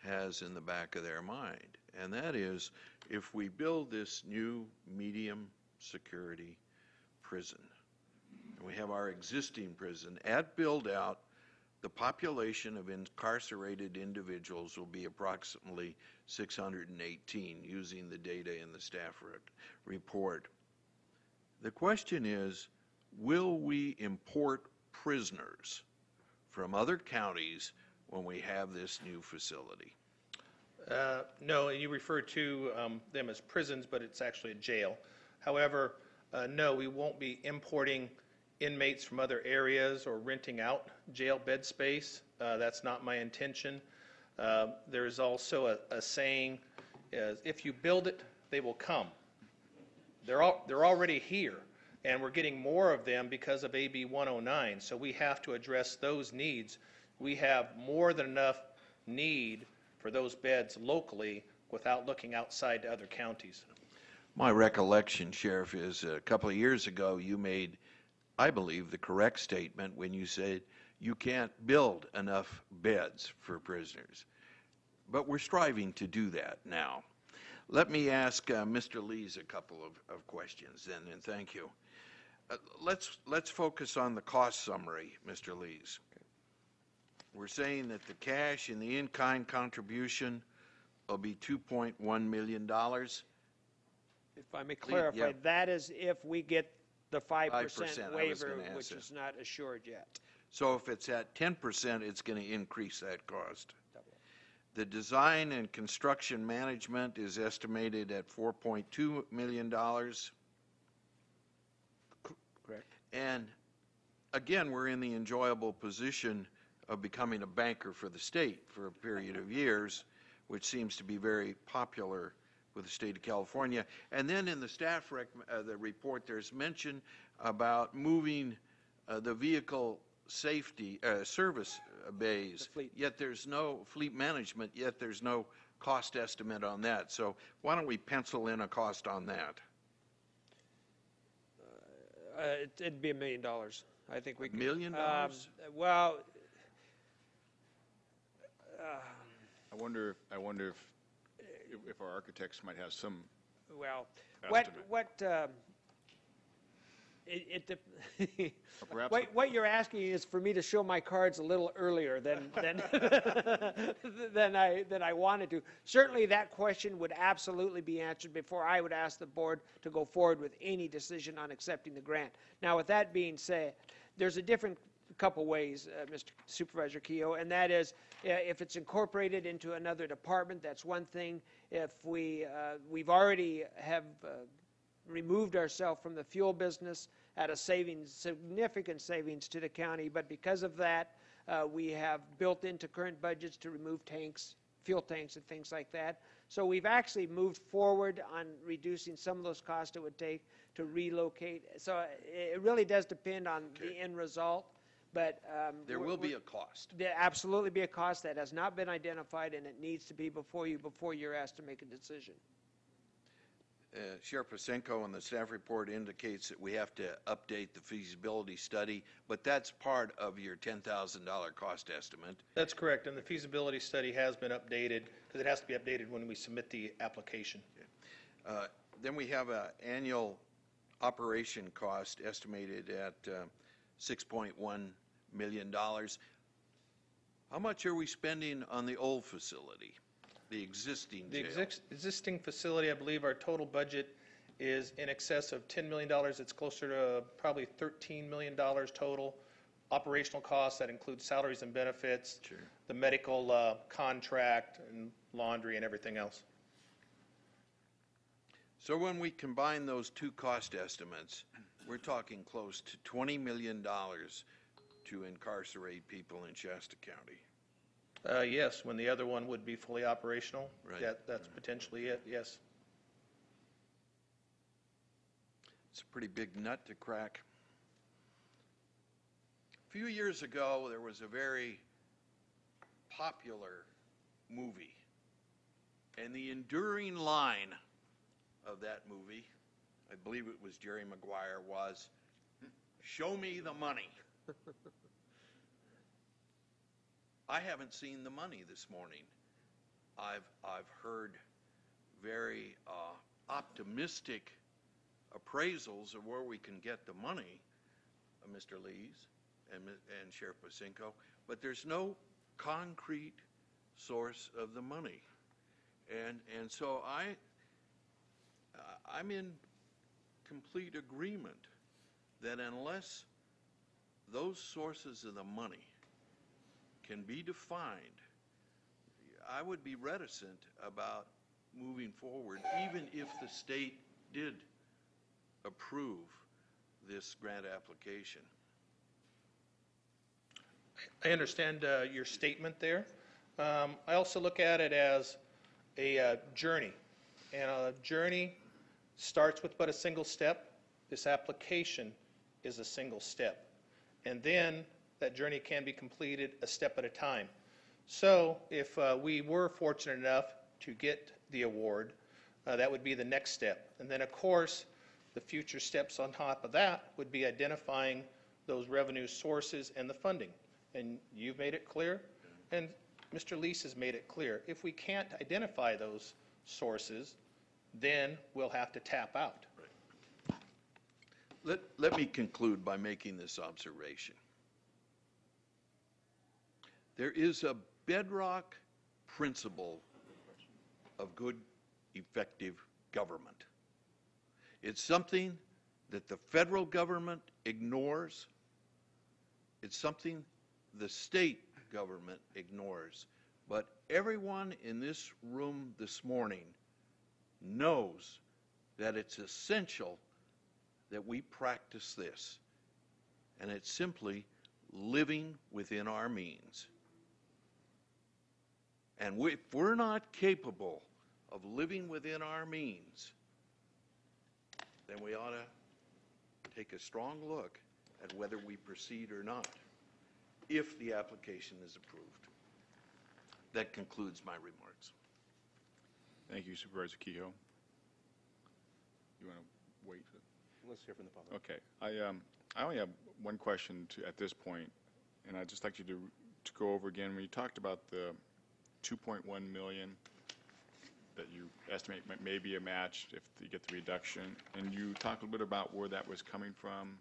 has in the back of their mind, and that is, if we build this new medium security prison, and we have our existing prison at build out the population of incarcerated individuals will be approximately 618, using the data in the staff report. The question is, will we import prisoners from other counties when we have this new facility? No, and you refer to them as prisons, but it's actually a jail. However, no, we won't be importing inmates from other areas or renting out jail bed space. That's not my intention. There's also a saying, if you build it, they will come. They're already here, and we're getting more of them because of AB 109, so we have to address those needs. We have more than enough need for those beds locally without looking outside to other counties. My recollection, Sheriff, is a couple of years ago you made, I believe, the correct statement when you said you can't build enough beds for prisoners. But we're striving to do that now. Let me ask Mr. Lees a couple of questions then, and thank you. Let's focus on the cost summary, Mr. Lees. We're saying that the cash and the in-kind contribution will be $2.1 million. If I may clarify, Yeah. that is if we get the 5% 5%, I was waiver, gonna which ask is not assured yet. So if it's at 10%, it's going to increase that cost. The design and construction management is estimated at $4.2 million. Correct. And again, we're in the enjoyable position of becoming a banker for the state for a period of years, which seems to be very popular with the state of California. And then in the staff the report, there's mention about moving the vehicle safety service bays, yet there's no fleet management, yet there's no cost estimate on that. So why don't we pencil in a cost on that? It'd be $1 million. I think we $1 million? Well, I wonder if our architects might have some well, estimate. Perhaps what you're asking is for me to show my cards a little earlier than than I wanted to. Certainly, that question would absolutely be answered before I would ask the board to go forward with any decision on accepting the grant. Now, with that being said, there's a different couple ways, Mr. Supervisor Keogh, and that is if it's incorporated into another department, that's one thing. If we've already have removed ourselves from the fuel business at a significant savings to the county, but because of that, we have built into current budgets to remove tanks, fuel tanks and things like that. So we've actually moved forward on reducing some of those costs it would take to relocate. So it really does depend on the end result. But there will be a cost. There absolutely be a cost that has not been identified, and it needs to be before you're asked to make a decision. Sheriff Pasenko in the staff report indicates that we have to update the feasibility study, but that's part of your $10,000 cost estimate. That's correct, and the feasibility study has been updated because it has to be updated when we submit the application. Then we have an annual operation cost estimated at $6.1 million. How much are we spending on the old facility? The existing jail? The existing facility, I believe our total budget is in excess of $10 million. It's closer to probably $13 million total. Operational costs, that includes salaries and benefits, Sure. the medical contract, and laundry and everything else. So when we combine those two cost estimates, we're talking close to $20 million to incarcerate people in Shasta County. Yes, when the other one would be fully operational. Right. That's potentially it, yes. It's a pretty big nut to crack. A few years ago, there was a very popular movie, and the enduring line of that movie, I believe it was Jerry Maguire, was, "Show me the money." I haven't seen the money this morning. I've heard very optimistic appraisals of where we can get the money, Mr. Lees and Sheriff Pasenko. but there's no concrete source of the money. And so I'm in complete agreement that unless those sources of the money can be defined, I would be reticent about moving forward, even if the state did approve this grant application. I understand your statement there. I also look at it as a journey, and a journey starts with but a single step. This application is a single step, and then that journey can be completed a step at a time. So if we were fortunate enough to get the award, that would be the next step. And then, of course, the future steps on top of that would be identifying those revenue sources and the funding. And you've made it clear, and Mr. Lease has made it clear. If we can't identify those sources, then we'll have to tap out. Let me conclude by making this observation. There is a bedrock principle of good, effective government. It's something that the federal government ignores. It's something the state government ignores. But everyone in this room this morning knows that it's essential that we practice this. And it's simply living within our means. And if we're not capable of living within our means, then we ought to take a strong look at whether we proceed or not, if the application is approved. That concludes my remarks. Thank you, Supervisor Kehoe. You want to wait? Let's hear from the public. Okay. I only have one question at this point, and I'd just like you to go over again. When you talked about the $2.1 million that you estimate may be a match if you get the reduction, and you talked a little bit about where that was coming from,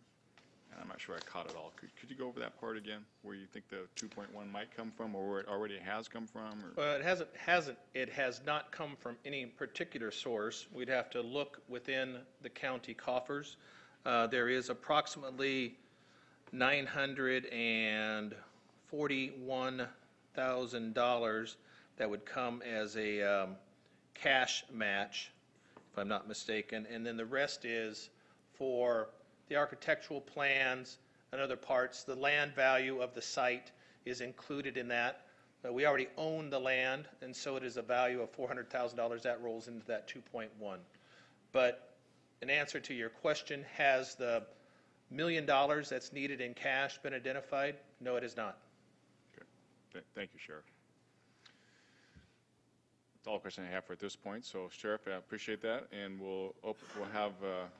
and I'm not sure I caught it all. Could you go over that part again, where you think the 2.1 might come from, or where it already has come from? Or? Well, it has not come from any particular source. We'd have to look within the county coffers. There is approximately $941,000 that would come as a cash match, if I'm not mistaken, and then the rest is for the architectural plans and other parts. The land value of the site is included in that. We already own the land, and so it is a value of $400,000 that rolls into that 2.1. But in answer to your question, has the $1 million that's needed in cash been identified? No, it is not. Okay. Thank you, Sheriff. That's all the questions I have for at this point. So, Sheriff, I appreciate that, and we'll have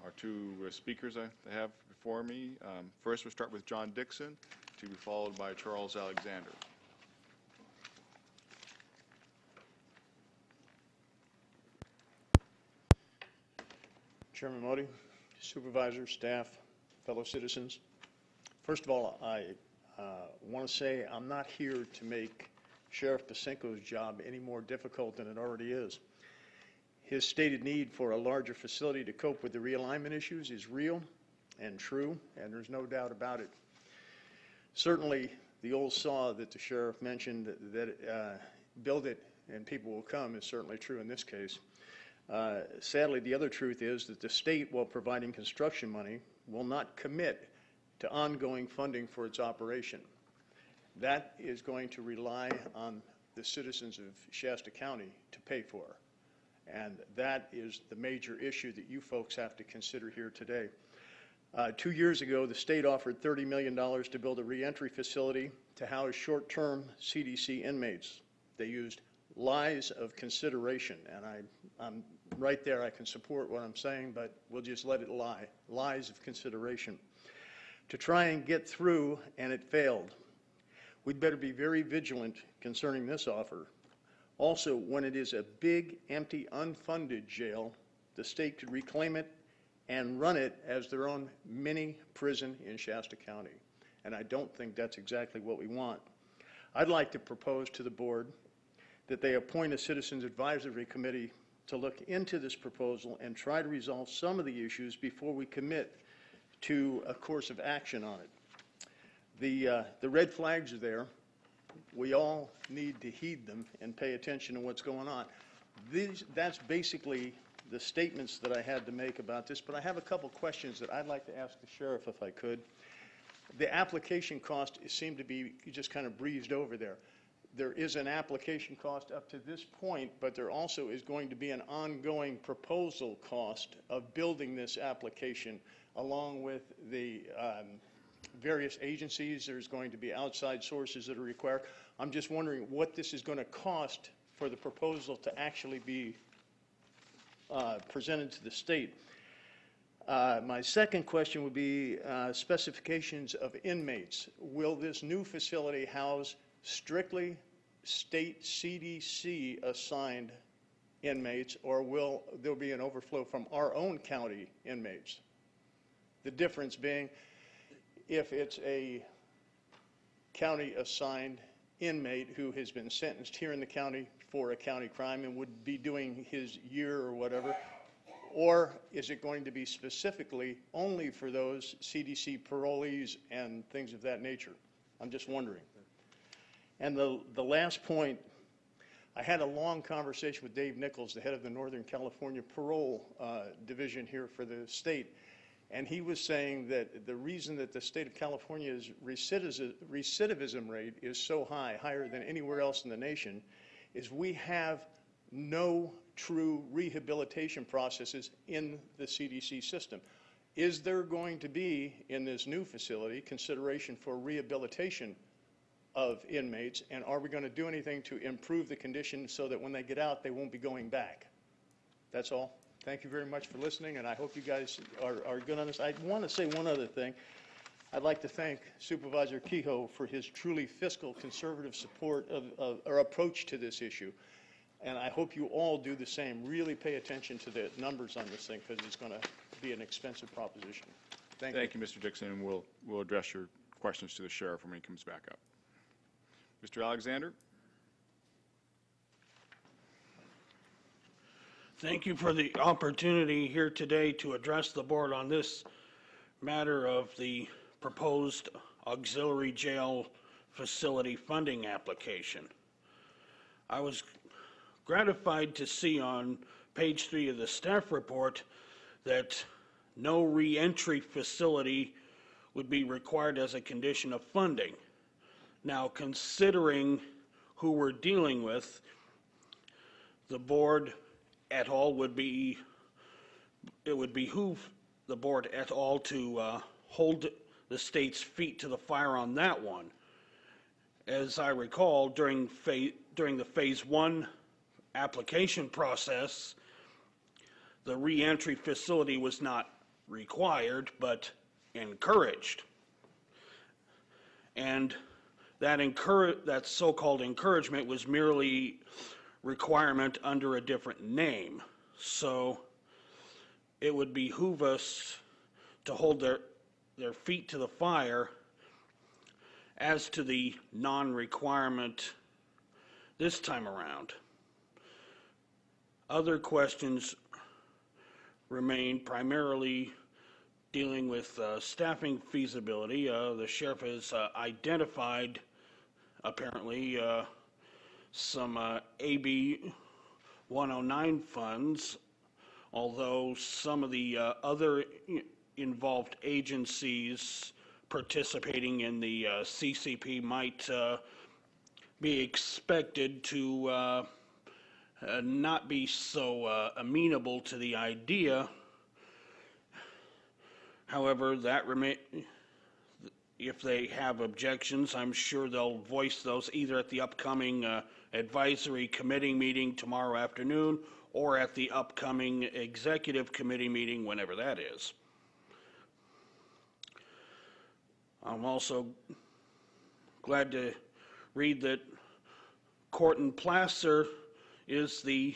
our two speakers I have before me. First, we'll start with John Dixon, to be followed by Charles Alexander. Chairman Modi, supervisors, staff, fellow citizens. First of all, I want to say I'm not here to make Sheriff Pasenko's job any more difficult than it already is. His stated need for a larger facility to cope with the realignment issues is real and true, and there's no doubt about it. Certainly, the old saw that the sheriff mentioned, that build it and people will come, is certainly true in this case. Sadly, the other truth is that the state, while providing construction money, will not commit to ongoing funding for its operation. That is going to rely on the citizens of Shasta County to pay for. And that is the major issue that you folks have to consider here today. 2 years ago, the state offered $30 million to build a reentry facility to house short-term CDC inmates. They used lies of consideration, and I'm right there. I can support what I'm saying, but we'll just let it lie. Lies of consideration. To try and get through, and it failed. We'd better be very vigilant concerning this offer. Also, when it is a big, empty, unfunded jail, the state could reclaim it and run it as their own mini prison in Shasta County. And I don't think that's exactly what we want. I'd like to propose to the board that they appoint a Citizens Advisory Committee to look into this proposal and try to resolve some of the issues before we commit to a course of action on it. The red flags are there. We all need to heed them and pay attention to what's going on. That's basically the statements that I had to make about this, but I have a couple questions that I'd like to ask the sheriff if I could. The application cost seemed to be just kind of breezed over there. There is an application cost up to this point, but there also is going to be an ongoing proposal cost of building this application along with the various agencies. There's going to be outside sources that are required. I'm just wondering what this is going to cost for the proposal to actually be presented to the state. My second question would be specifications of inmates. Will this new facility house strictly state CDC assigned inmates, or will there be an overflow from our own county inmates? The difference being, if it's a county assigned inmate who has been sentenced here in the county for a county crime and would be doing his year or whatever, or is it going to be specifically only for those CDC parolees and things of that nature? I'm just wondering. And the last point, I had a long conversation with Dave Nichols, the head of the Northern California Parole Division here for the state, and he was saying that the reason that the state of California's recidivism rate is so high, higher than anywhere else in the nation, is we have no true rehabilitation processes in the CDC system. Is there going to be, in this new facility, consideration for rehabilitation of inmates, and are we going to do anything to improve the condition so that when they get out, they won't be going back? That's all. Thank you very much for listening, and I hope you guys are good on this. I want to say one other thing. I'd like to thank Supervisor Kehoe for his truly fiscal conservative support of or approach to this issue. And I hope you all do the same. Really pay attention to the numbers on this thing, because it's going to be an expensive proposition. Thank you. Thank you, Mr. Dixon, and we'll address your questions to the sheriff when he comes back up. Mr. Alexander? Thank you for the opportunity here today to address the board on this matter of the proposed auxiliary jail facility funding application. I was gratified to see on page 3 of the staff report that no reentry facility would be required as a condition of funding. Now, considering who we're dealing with, the board et al. It would behoove the board et al. To hold the state's feet to the fire on that one. As I recall, during the phase 1 application process, the reentry facility was not required, but encouraged. And that so-called encouragement was merely requirement under a different name. So it would behoove us to hold their feet to the fire as to the non-requirement this time around. Other questions remain, primarily dealing with staffing feasibility. The sheriff has identified, apparently, some AB 109 funds, although some of the other involved agencies participating in the CCP might be expected to not be so amenable to the idea. However, if they have objections, I'm sure they'll voice those either at the upcoming advisory committee meeting tomorrow afternoon or at the upcoming executive committee meeting, whenever that is. I'm also glad to read that Corton Placer is the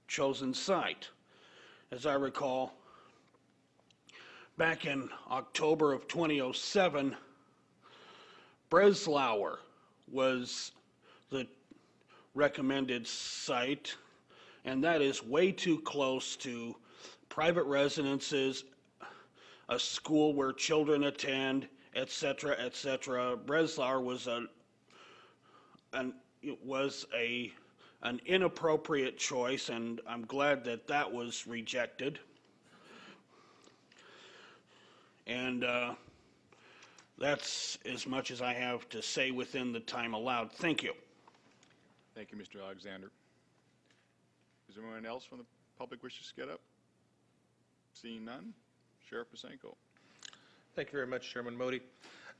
chosen site. As I recall, back in October of 2007, Breslauer was the recommended site, and that is way too close to private residences, a school where children attend, et cetera, et cetera. Breslau was an inappropriate choice, and I'm glad that that was rejected. And that's as much as I have to say within the time allowed. Thank you. Thank you, Mr. Alexander. Is there anyone else from the public wishes to get up? Seeing none, Sheriff Pasenko. Thank you very much, Chairman Modi.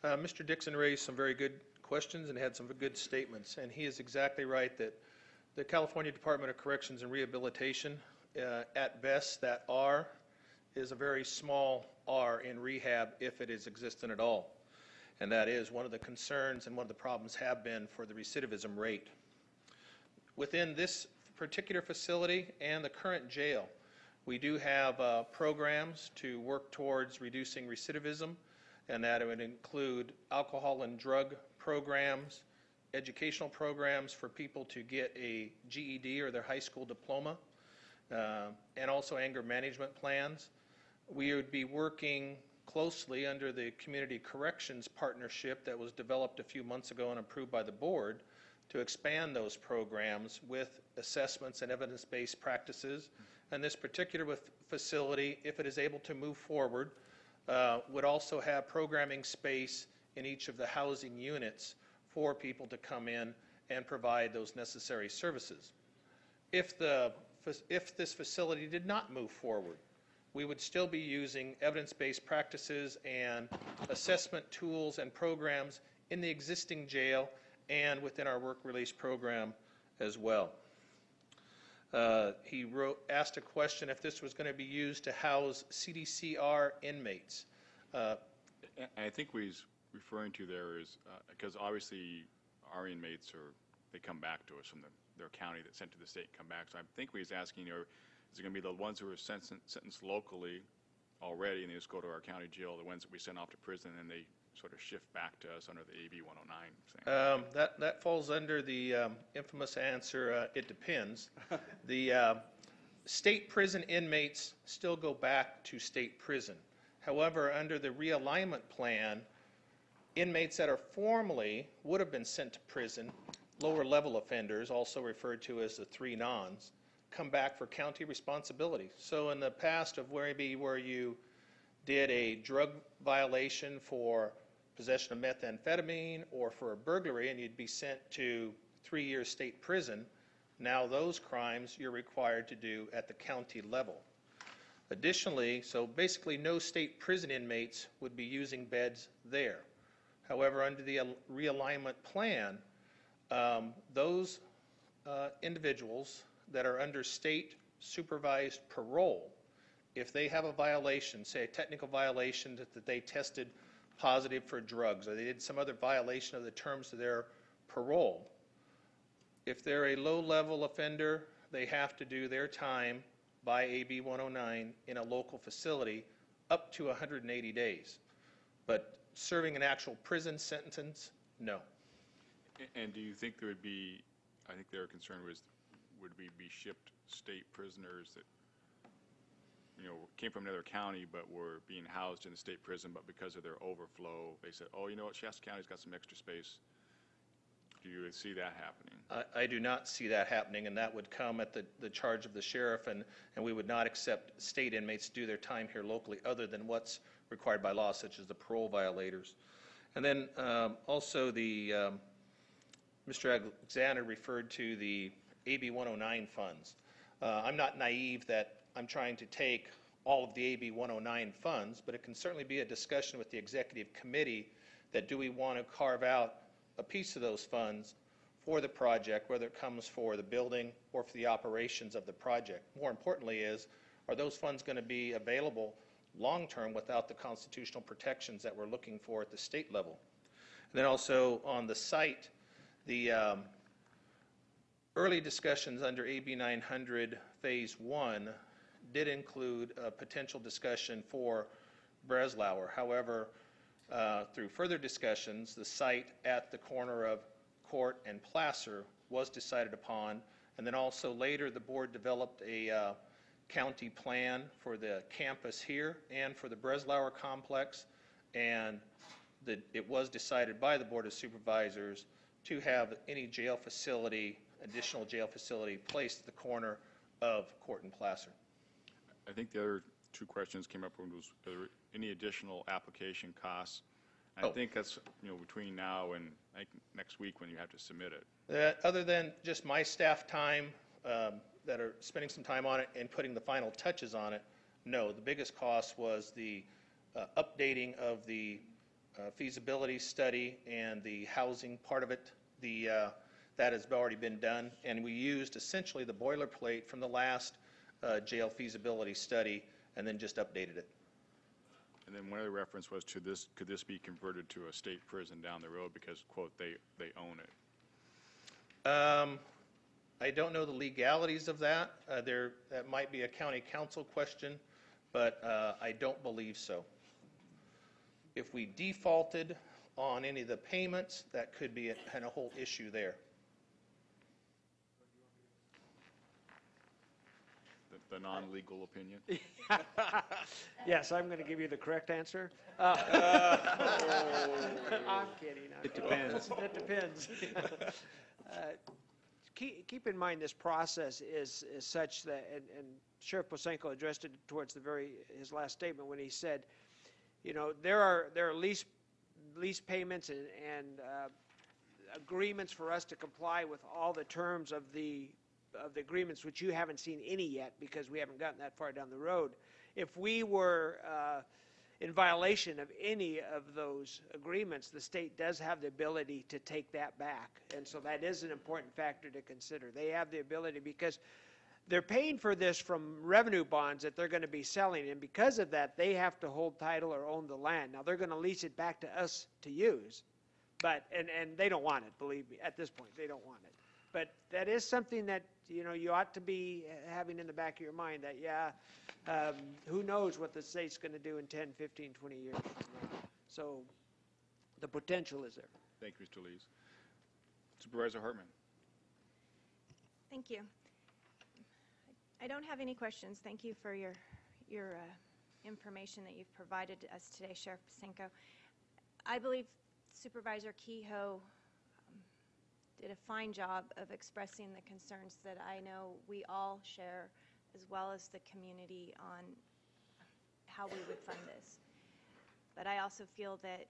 Mr. Dixon raised some very good questions and had some good statements, and he is exactly right that the California Department of Corrections and Rehabilitation, at best, that R is a very small R in rehab if it is existent at all. And that is one of the concerns and one of the problems have been for the recidivism rate. Within this particular facility and the current jail, we do have programs to work towards reducing recidivism, and that would include alcohol and drug programs, educational programs for people to get a GED or their high school diploma, and also anger management plans. We would be working closely under the Community Corrections Partnership that was developed a few months ago and approved by the board to expand those programs with assessments and evidence-based practices. And this particular facility, if it is able to move forward, would also have programming space in each of the housing units for people to come in and provide those necessary services. If this facility did not move forward, we would still be using evidence-based practices and assessment tools and programs in the existing jail and within our work release program as well. He asked a question if this was going to be used to house CDCR inmates. I think what he's referring to there is, because obviously our inmates they come back to us from their county that's sent to the state and come back. So I think what he's asking, is it going to be the ones who are sentenced locally already and they just go to our county jail, the ones that we send off to prison, and they sort of shift back to us under the AB 109 thing? That falls under the infamous answer, it depends. The state prison inmates still go back to state prison. However, under the realignment plan, inmates that are formally would have been sent to prison, lower level offenders, also referred to as the 3 nons, come back for county responsibility. So in the past of where you did a drug violation for possession of methamphetamine or for a burglary and you'd be sent to 3 years state prison, now those crimes you're required to do at the county level. Additionally, so basically no state prison inmates would be using beds there. However, under the realignment plan, those individuals that are under state supervised parole, if they have a violation, say a technical violation that they tested positive for drugs or they did some other violation of the terms of their parole, if they're a low-level offender, they have to do their time by AB 109 in a local facility up to 180 days. But serving an actual prison sentence, no. And do you think there would be, I think their concern was, would we be shipped state prisoners that, came from another county but were being housed in the state prison, but because of their overflow, they said, oh, you know what, Shasta County's got some extra space. Do you see that happening? I do not see that happening, and that would come at the charge of the sheriff, and we would not accept state inmates to do their time here locally other than what's required by law, such as the parole violators. And then also Mr. Alexander referred to the AB 109 funds. I'm not naive that I'm trying to take all of the AB 109 funds, but it can certainly be a discussion with the executive committee that do we want to carve out a piece of those funds for the project, whether it comes for the building or for the operations of the project. More importantly are those funds going to be available long-term without the constitutional protections that we're looking for at the state level? And then also on the site, the early discussions under AB 900 Phase 1 did include a potential discussion for Breslauer. However, through further discussions, the site at the corner of Court and Placer was decided upon, and then also later the board developed a county plan for the campus here and for the Breslauer complex, and it was decided by the Board of Supervisors to have any jail facility, additional jail facility, placed at the corner of Court and Placer. I think the other two questions came up when was are there any additional application costs? I think that's, between now and I think next week when you have to submit it. Other than just my staff time that are spending some time on it and putting the final touches on it, no. The biggest cost was the updating of the feasibility study and the housing part of it. That has already been done, and we used essentially the boilerplate from the last jail feasibility study and then just updated it. And then one other reference was to this, could this be converted to a state prison down the road because, quote, they own it? I don't know the legalities of that. That might be a county council question, but I don't believe so. If we defaulted on any of the payments, that could be a whole issue there. The non-legal opinion? Yes, I'm going to give you the correct answer. I'm kidding. It depends. It depends. Keep in mind this process is such that, and Sheriff Posenko addressed it towards his last statement when he said, there are lease payments and agreements for us to comply with all the terms of the agreements, which you haven't seen any yet because we haven't gotten that far down the road. If we were in violation of any of those agreements, the state does have the ability to take that back. And so that is an important factor to consider. They have the ability because they're paying for this from revenue bonds that they're going to be selling, and because of that, they have to hold title or own the land. Now, they're going to lease it back to us to use, but and they don't want it, believe me. At this point, they don't want it. But that is something that, you ought to be having in the back of your mind that, who knows what the state's going to do in 10, 15, 20 years from now. So the potential is there. Thank you, Mr. Lees. Supervisor Hartman. Thank you. I don't have any questions. Thank you for your information that you've provided to us today, Sheriff Posenko. I believe Supervisor Kehoe did a fine job of expressing the concerns that I know we all share, as well as the community, on how we would fund this. But I also feel that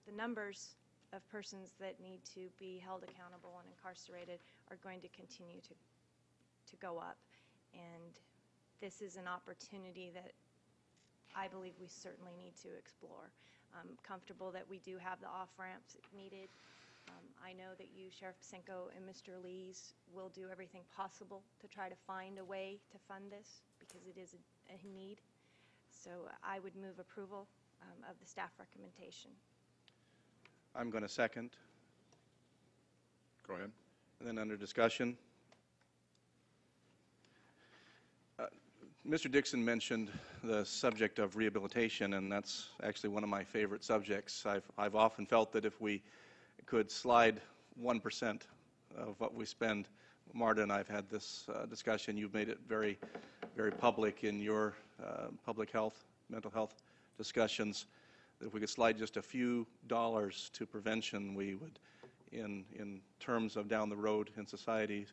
the numbers of persons that need to be held accountable and incarcerated are going to continue to go up. And this is an opportunity that I believe we certainly need to explore. I'm comfortable that we do have the off-ramps needed. I know that you, Sheriff Posenko, and Mr. Lees will do everything possible to try to find a way to fund this because it is a need. So I would move approval of the staff recommendation. I'm going to second. Go ahead. And then under discussion. Mr. Dixon mentioned the subject of rehabilitation, and that's actually one of my favorite subjects. I've often felt that if we could slide 1% of what we spend, Marta and I have had this discussion. You've made it very, very public in your public health, mental health discussions, that if we could slide just a few dollars to prevention, we would, in terms of down the road in society,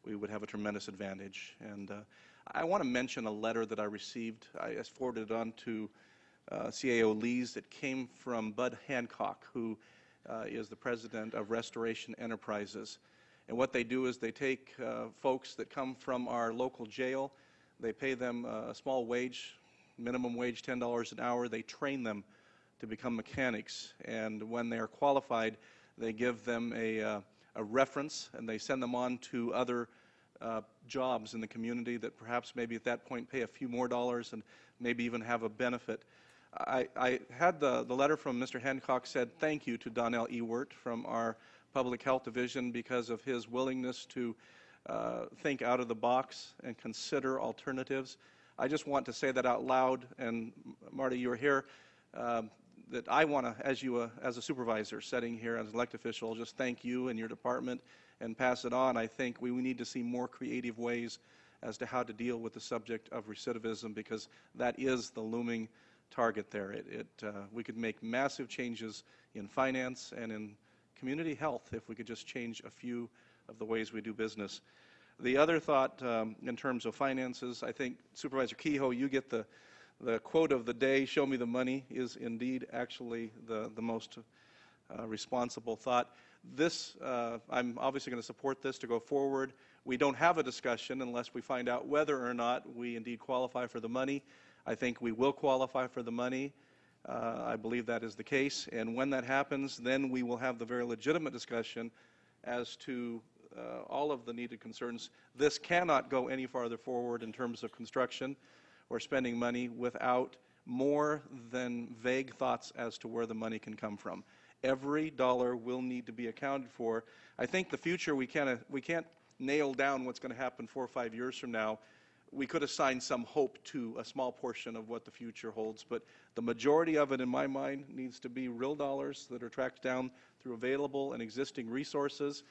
we would have a tremendous advantage. And I want to mention a letter that I received. I forwarded it on to CAO Lees that came from Bud Hancock, who is the president of Restoration Enterprises. And what they do is they take folks that come from our local jail, they pay them a small wage, minimum wage $10 an hour, they train them to become mechanics, and when they are qualified, they give them a reference and they send them on to other jobs in the community that perhaps maybe at that point pay a few more dollars and maybe even have a benefit. I had the letter from Mr. Hancock said thank you to Donnell Ewert from our Public Health Division because of his willingness to think out of the box and consider alternatives. I just want to say that out loud, and Marty, you're here. that I want to, as a supervisor sitting here as an elected official, just thank you and your department and pass it on. I think we need to see more creative ways as to how to deal with the subject of recidivism, because that is the looming target there. We could make massive changes in finance and in community health if we could just change a few of the ways we do business. The other thought in terms of finances, I think, Supervisor Kehoe, you get the quote of the day, show me the money, is indeed actually the most responsible thought. This, I'm obviously going to support this to go forward. We don't have a discussion unless we find out whether or not we indeed qualify for the money. I think we will qualify for the money. I believe that is the case. And when that happens, then we will have the very legitimate discussion as to all of the needed concerns. This cannot go any farther forward in terms of construction or spending money without more than vague thoughts as to where the money can come from. Every dollar will need to be accounted for. I think the future, we can't nail down what's going to happen 4 or 5 years from now. We could assign some hope to a small portion of what the future holds, but the majority of it, in my mind, needs to be real dollars that are tracked down through available and existing resources.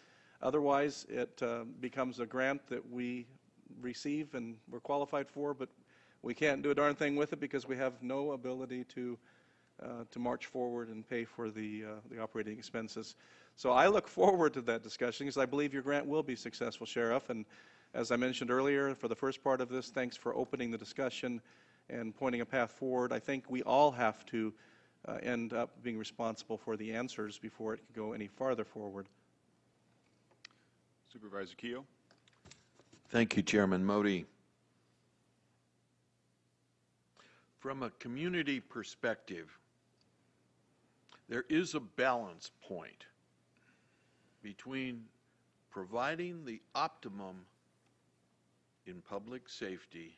Otherwise, it becomes a grant that we receive and we're qualified for, but we can't do a darn thing with it because we have no ability to march forward and pay for the operating expenses. So I look forward to that discussion because I believe your grant will be successful, Sheriff. And as I mentioned earlier, for the first part of this, thanks for opening the discussion and pointing a path forward. I think we all have to end up being responsible for the answers before it can go any farther forward. Supervisor Kehoe. Thank you, Chairman Modi. From a community perspective, there is a balance point between providing the optimum in public safety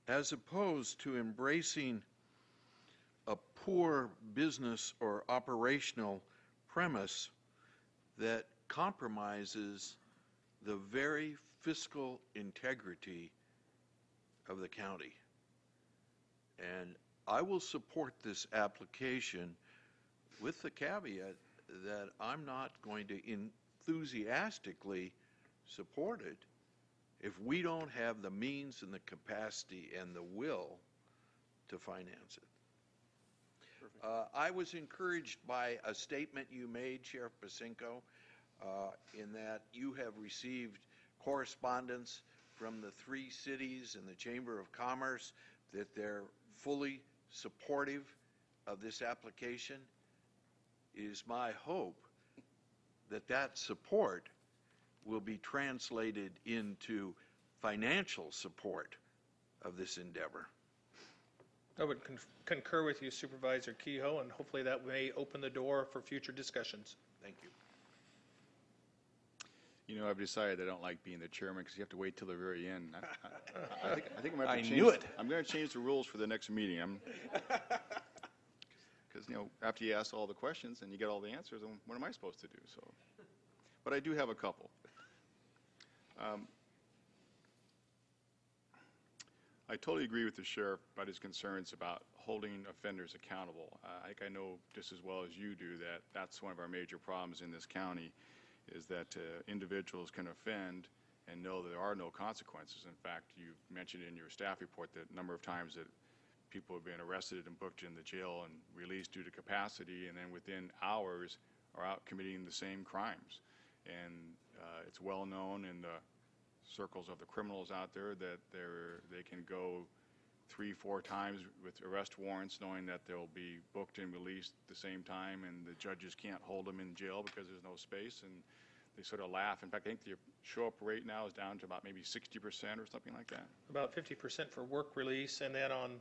as opposed to embracing a poor business or operational premise that compromises the very fiscal integrity of the county. And I will support this application with the caveat that I'm not going to enthusiastically support it if we don't have the means and the capacity and the will to finance it. I was encouraged by a statement you made, Sheriff Pacinko, in that you have received correspondence from the 3 cities and the Chamber of Commerce that they're fully supportive of this application. It is my hope that that support will be translated into financial support of this endeavor. I would concur with you, Supervisor Kehoe, and hopefully that may open the door for future discussions. Thank you. You know, I've decided I don't like being the chairman because you have to wait till the very end. I think I'm going to I change, knew it. I'm going to change the rules for the next meeting. Because, you know, after you ask all the questions and you get all the answers, what am I supposed to do? So, but I do have a couple. I totally agree with the sheriff about his concerns about holding offenders accountable. I think I know just as well as you do that that's one of our major problems in this county, is that individuals can offend and know there are no consequences. In fact, you mentioned in your staff report that number of times that people have been arrested and booked in the jail and released due to capacity, and then within hours are out committing the same crimes. And it's well known in the circles of the criminals out there that they can go 3-4 times with arrest warrants knowing that they'll be booked and released at the same time, and the judges can't hold them in jail because there's no space, and they sort of laugh. In fact, I think the show-up rate now is down to about maybe 60% or something like that. About 50% for work release, and then on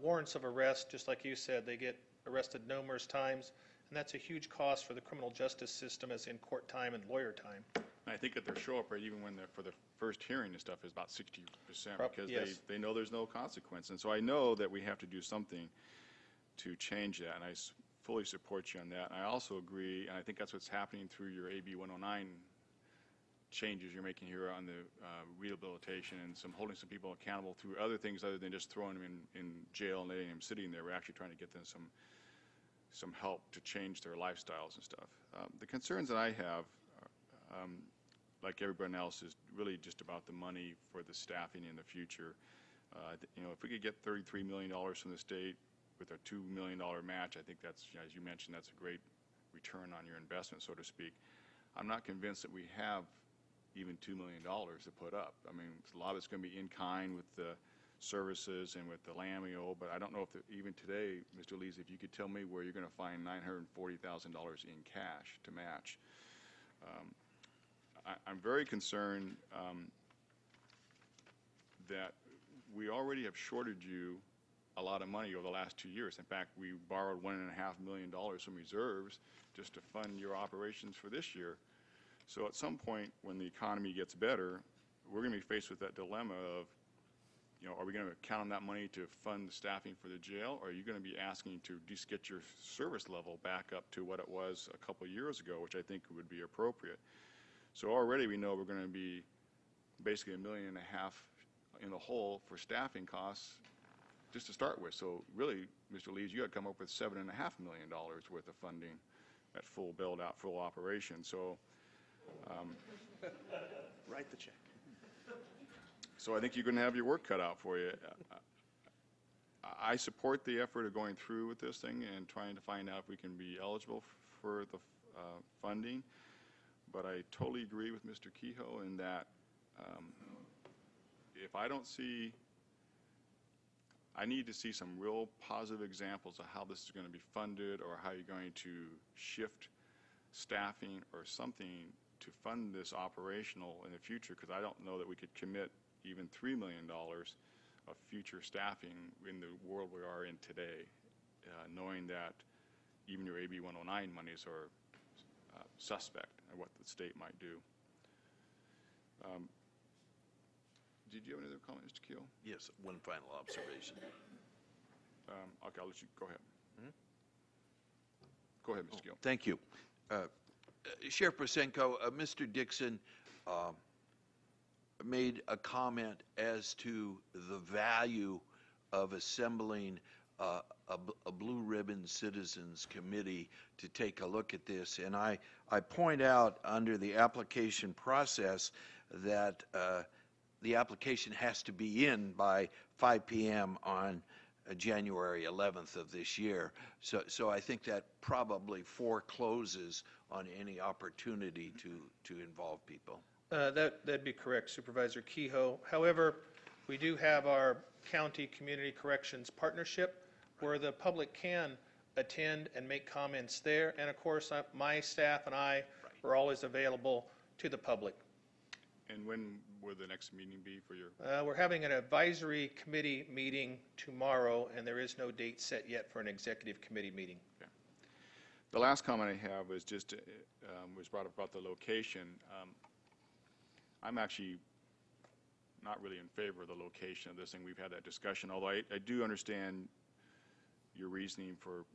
warrants of arrest, just like you said, they get arrested numerous times, and that's a huge cost for the criminal justice system, as in court time and lawyer time. I think that their show-up rate, even when for the first hearing and stuff, is about 60% because yes. they know there's no consequence. And so I know that we have to do something to change that, and I fully support you on that. I also agree, and I think that's what's happening through your AB 109 changes you're making here on the rehabilitation and holding some people accountable through other things other than just throwing them in jail and letting them sitting there. We're actually trying to get them some help to change their lifestyles and stuff. The concerns that I have, like everyone else, is really just about the money for the staffing in the future. If we could get $33 million from the state with a $2 million match, I think that's, as you mentioned, that's a great return on your investment, so to speak. I'm not convinced that we have even $2 million to put up. I mean, a lot of it's going to be in kind with the services and with the LAMIO, but I don't know if even today, Mr. Lees, if you could tell me where you're going to find $940,000 in cash to match. I'm very concerned that we already have shorted you a lot of money over the last 2 years. In fact, we borrowed $1.5 million from reserves just to fund your operations for this year. So at some point when the economy gets better, we're going to be faced with that dilemma of, are we going to count on that money to fund the staffing for the jail, or are you going to be asking to just get your service level back up to what it was a couple of years ago, which I think would be appropriate. So already we know we're going to be basically $1.5 million in the hole for staffing costs just to start with. So really, Mr. Lees, you got to come up with $7.5 million worth of funding at full build-out, full operation. So Write the check. So I think you're going to have your work cut out for you. I support the effort of going through with this thing and trying to find out if we can be eligible for the funding, but I totally agree with Mr. Kehoe in that if I don't see, I need to see some real positive examples of how this is going to be funded or how you're going to shift staffing or something to fund this operational in the future, because I don't know that we could commit even $3 million of future staffing in the world we are in today, knowing that even your AB 109 monies are suspect of what the state might do. Did you have any other comment, Mr. Keel? Yes, one final observation. Okay, I'll let you go ahead. Go ahead, Mr. Keel. Thank you. Sheriff Pasenko, Mr. Dixon made a comment as to the value of assembling a blue ribbon citizens committee to take a look at this. And I point out under the application process that the application has to be in by 5 p.m. on January 11th of this year. So I think that probably forecloses on any opportunity to involve people. That'd be correct, Supervisor Kehoe. However, we do have our County Community Corrections Partnership where the public can attend and make comments there. And of course, my staff and I are always available to the public. And when will the next meeting be for your? We're having an advisory committee meeting tomorrow, and there is no date set yet for an executive committee meeting. Okay. The last comment I have was just was brought up about the location. I'm actually not really in favor of the location of this thing. We've had that discussion, although I do understand your reasoning for,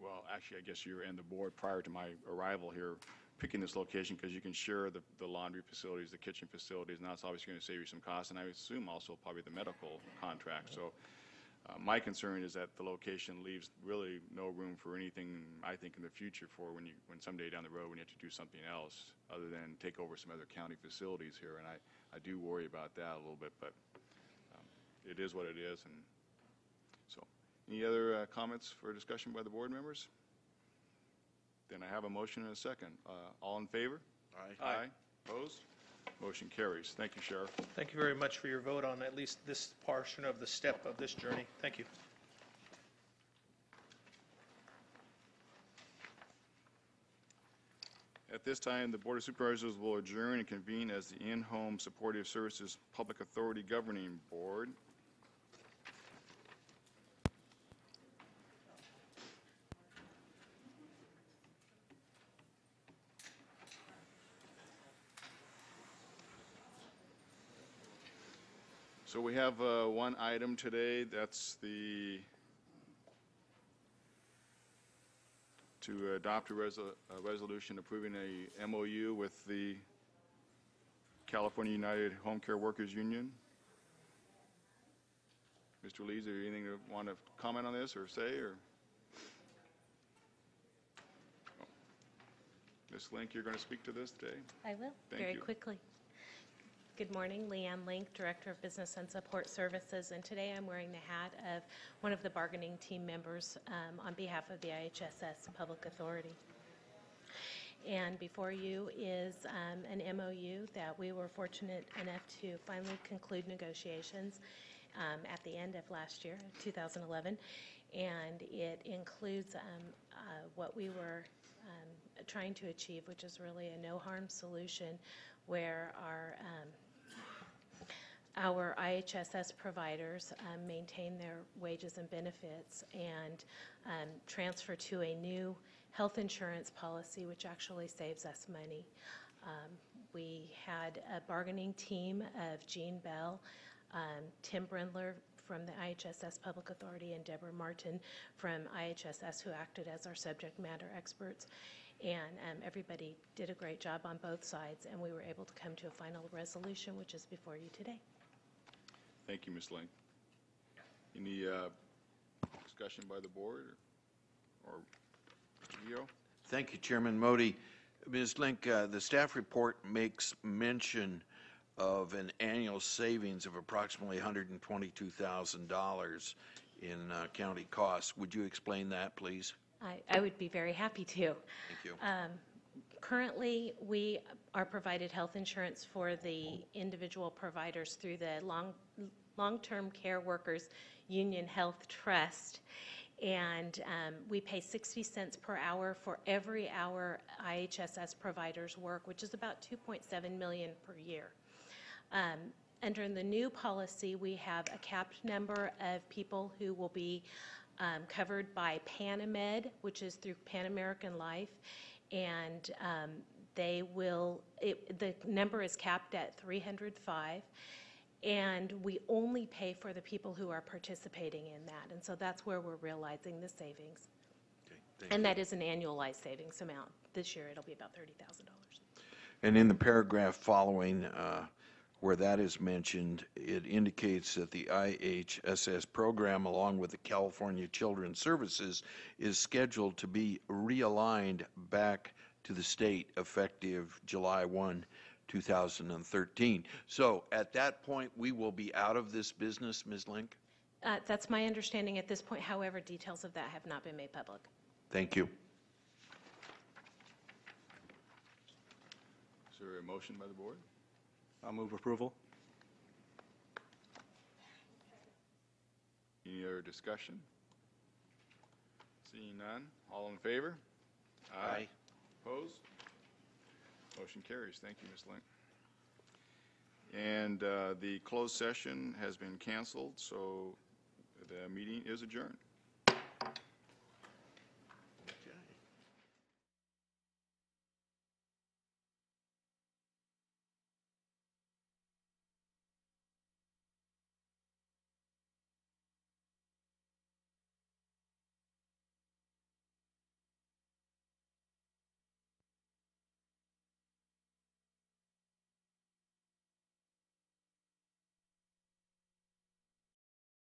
well, actually, I guess you and the board prior to my arrival here picking this location because you can share the laundry facilities, the kitchen facilities, and that's obviously going to save you some costs, and I assume also probably the medical contract. So my concern is that the location leaves really no room for anything, I think, in the future for when someday down the road when you have to do something else other than take over some other county facilities here, and I do worry about that a little bit, but it is what it is. And so any other comments for discussion by the board members? Then I have a motion and a second. All in favor? Aye. Aye. Opposed? Motion carries. Thank you, Sheriff. Thank you very much for your vote on at least this portion of the step of this journey. Thank you. At this time, the Board of Supervisors will adjourn and convene as the In-Home Supportive Services Public Authority Governing Board. So we have one item today, that's to adopt a resolution approving a MOU with the California United Home Care Workers Union. Mr. Lee, is there anything you want to comment on this or say? Or Ms. Link, you're going to speak to this today? I will, Thank very you. quickly. Good morning, Leanne Link, Director of Business and Support Services, and today I'm wearing the hat of one of the bargaining team members on behalf of the IHSS Public Authority. And before you is an MOU that we were fortunate enough to finally conclude negotiations at the end of last year, 2011, and it includes what we were trying to achieve, which is really a no-harm solution where our IHSS providers maintain their wages and benefits and transfer to a new health insurance policy, which actually saves us money. We had a bargaining team of Jean Bell, Tim Brindler from the IHSS Public Authority, and Deborah Martin from IHSS, who acted as our subject matter experts. And everybody did a great job on both sides, and we were able to come to a final resolution, which is before you today. Thank you, Ms. Link. Any discussion by the board or Mr. Gio? Thank you, Chairman Modi. Ms. Link, the staff report makes mention of an annual savings of approximately $122,000 in county costs. Would you explain that, please? I would be very happy to. Thank you. Currently, we are provided health insurance for the individual providers through the Long-Term Care Workers Union Health Trust, and we pay 60 cents per hour for every hour IHSS providers work, which is about $2.7 million per year. Under the new policy, we have a capped number of people who will be covered by PanaMed, which is through Pan American Life, and the number is capped at 305, and we only pay for the people who are participating in that, and so that's where we're realizing the savings. Okay, and that is an annualized savings amount. This year it'll be about $30,000. And in the paragraph following where that is mentioned, it indicates that the IHSS program, along with the California Children's Services, is scheduled to be realigned back to the state effective July 1, 2013. So at that point, we will be out of this business, Ms. Link? That's my understanding at this point. However, details of that have not been made public. Thank you. Is there a motion by the board? I'll move approval. Any other discussion? Seeing none, all in favor? Aye. Opposed? Motion carries. Thank you, Ms. Link. And the closed session has been canceled, so the meeting is adjourned.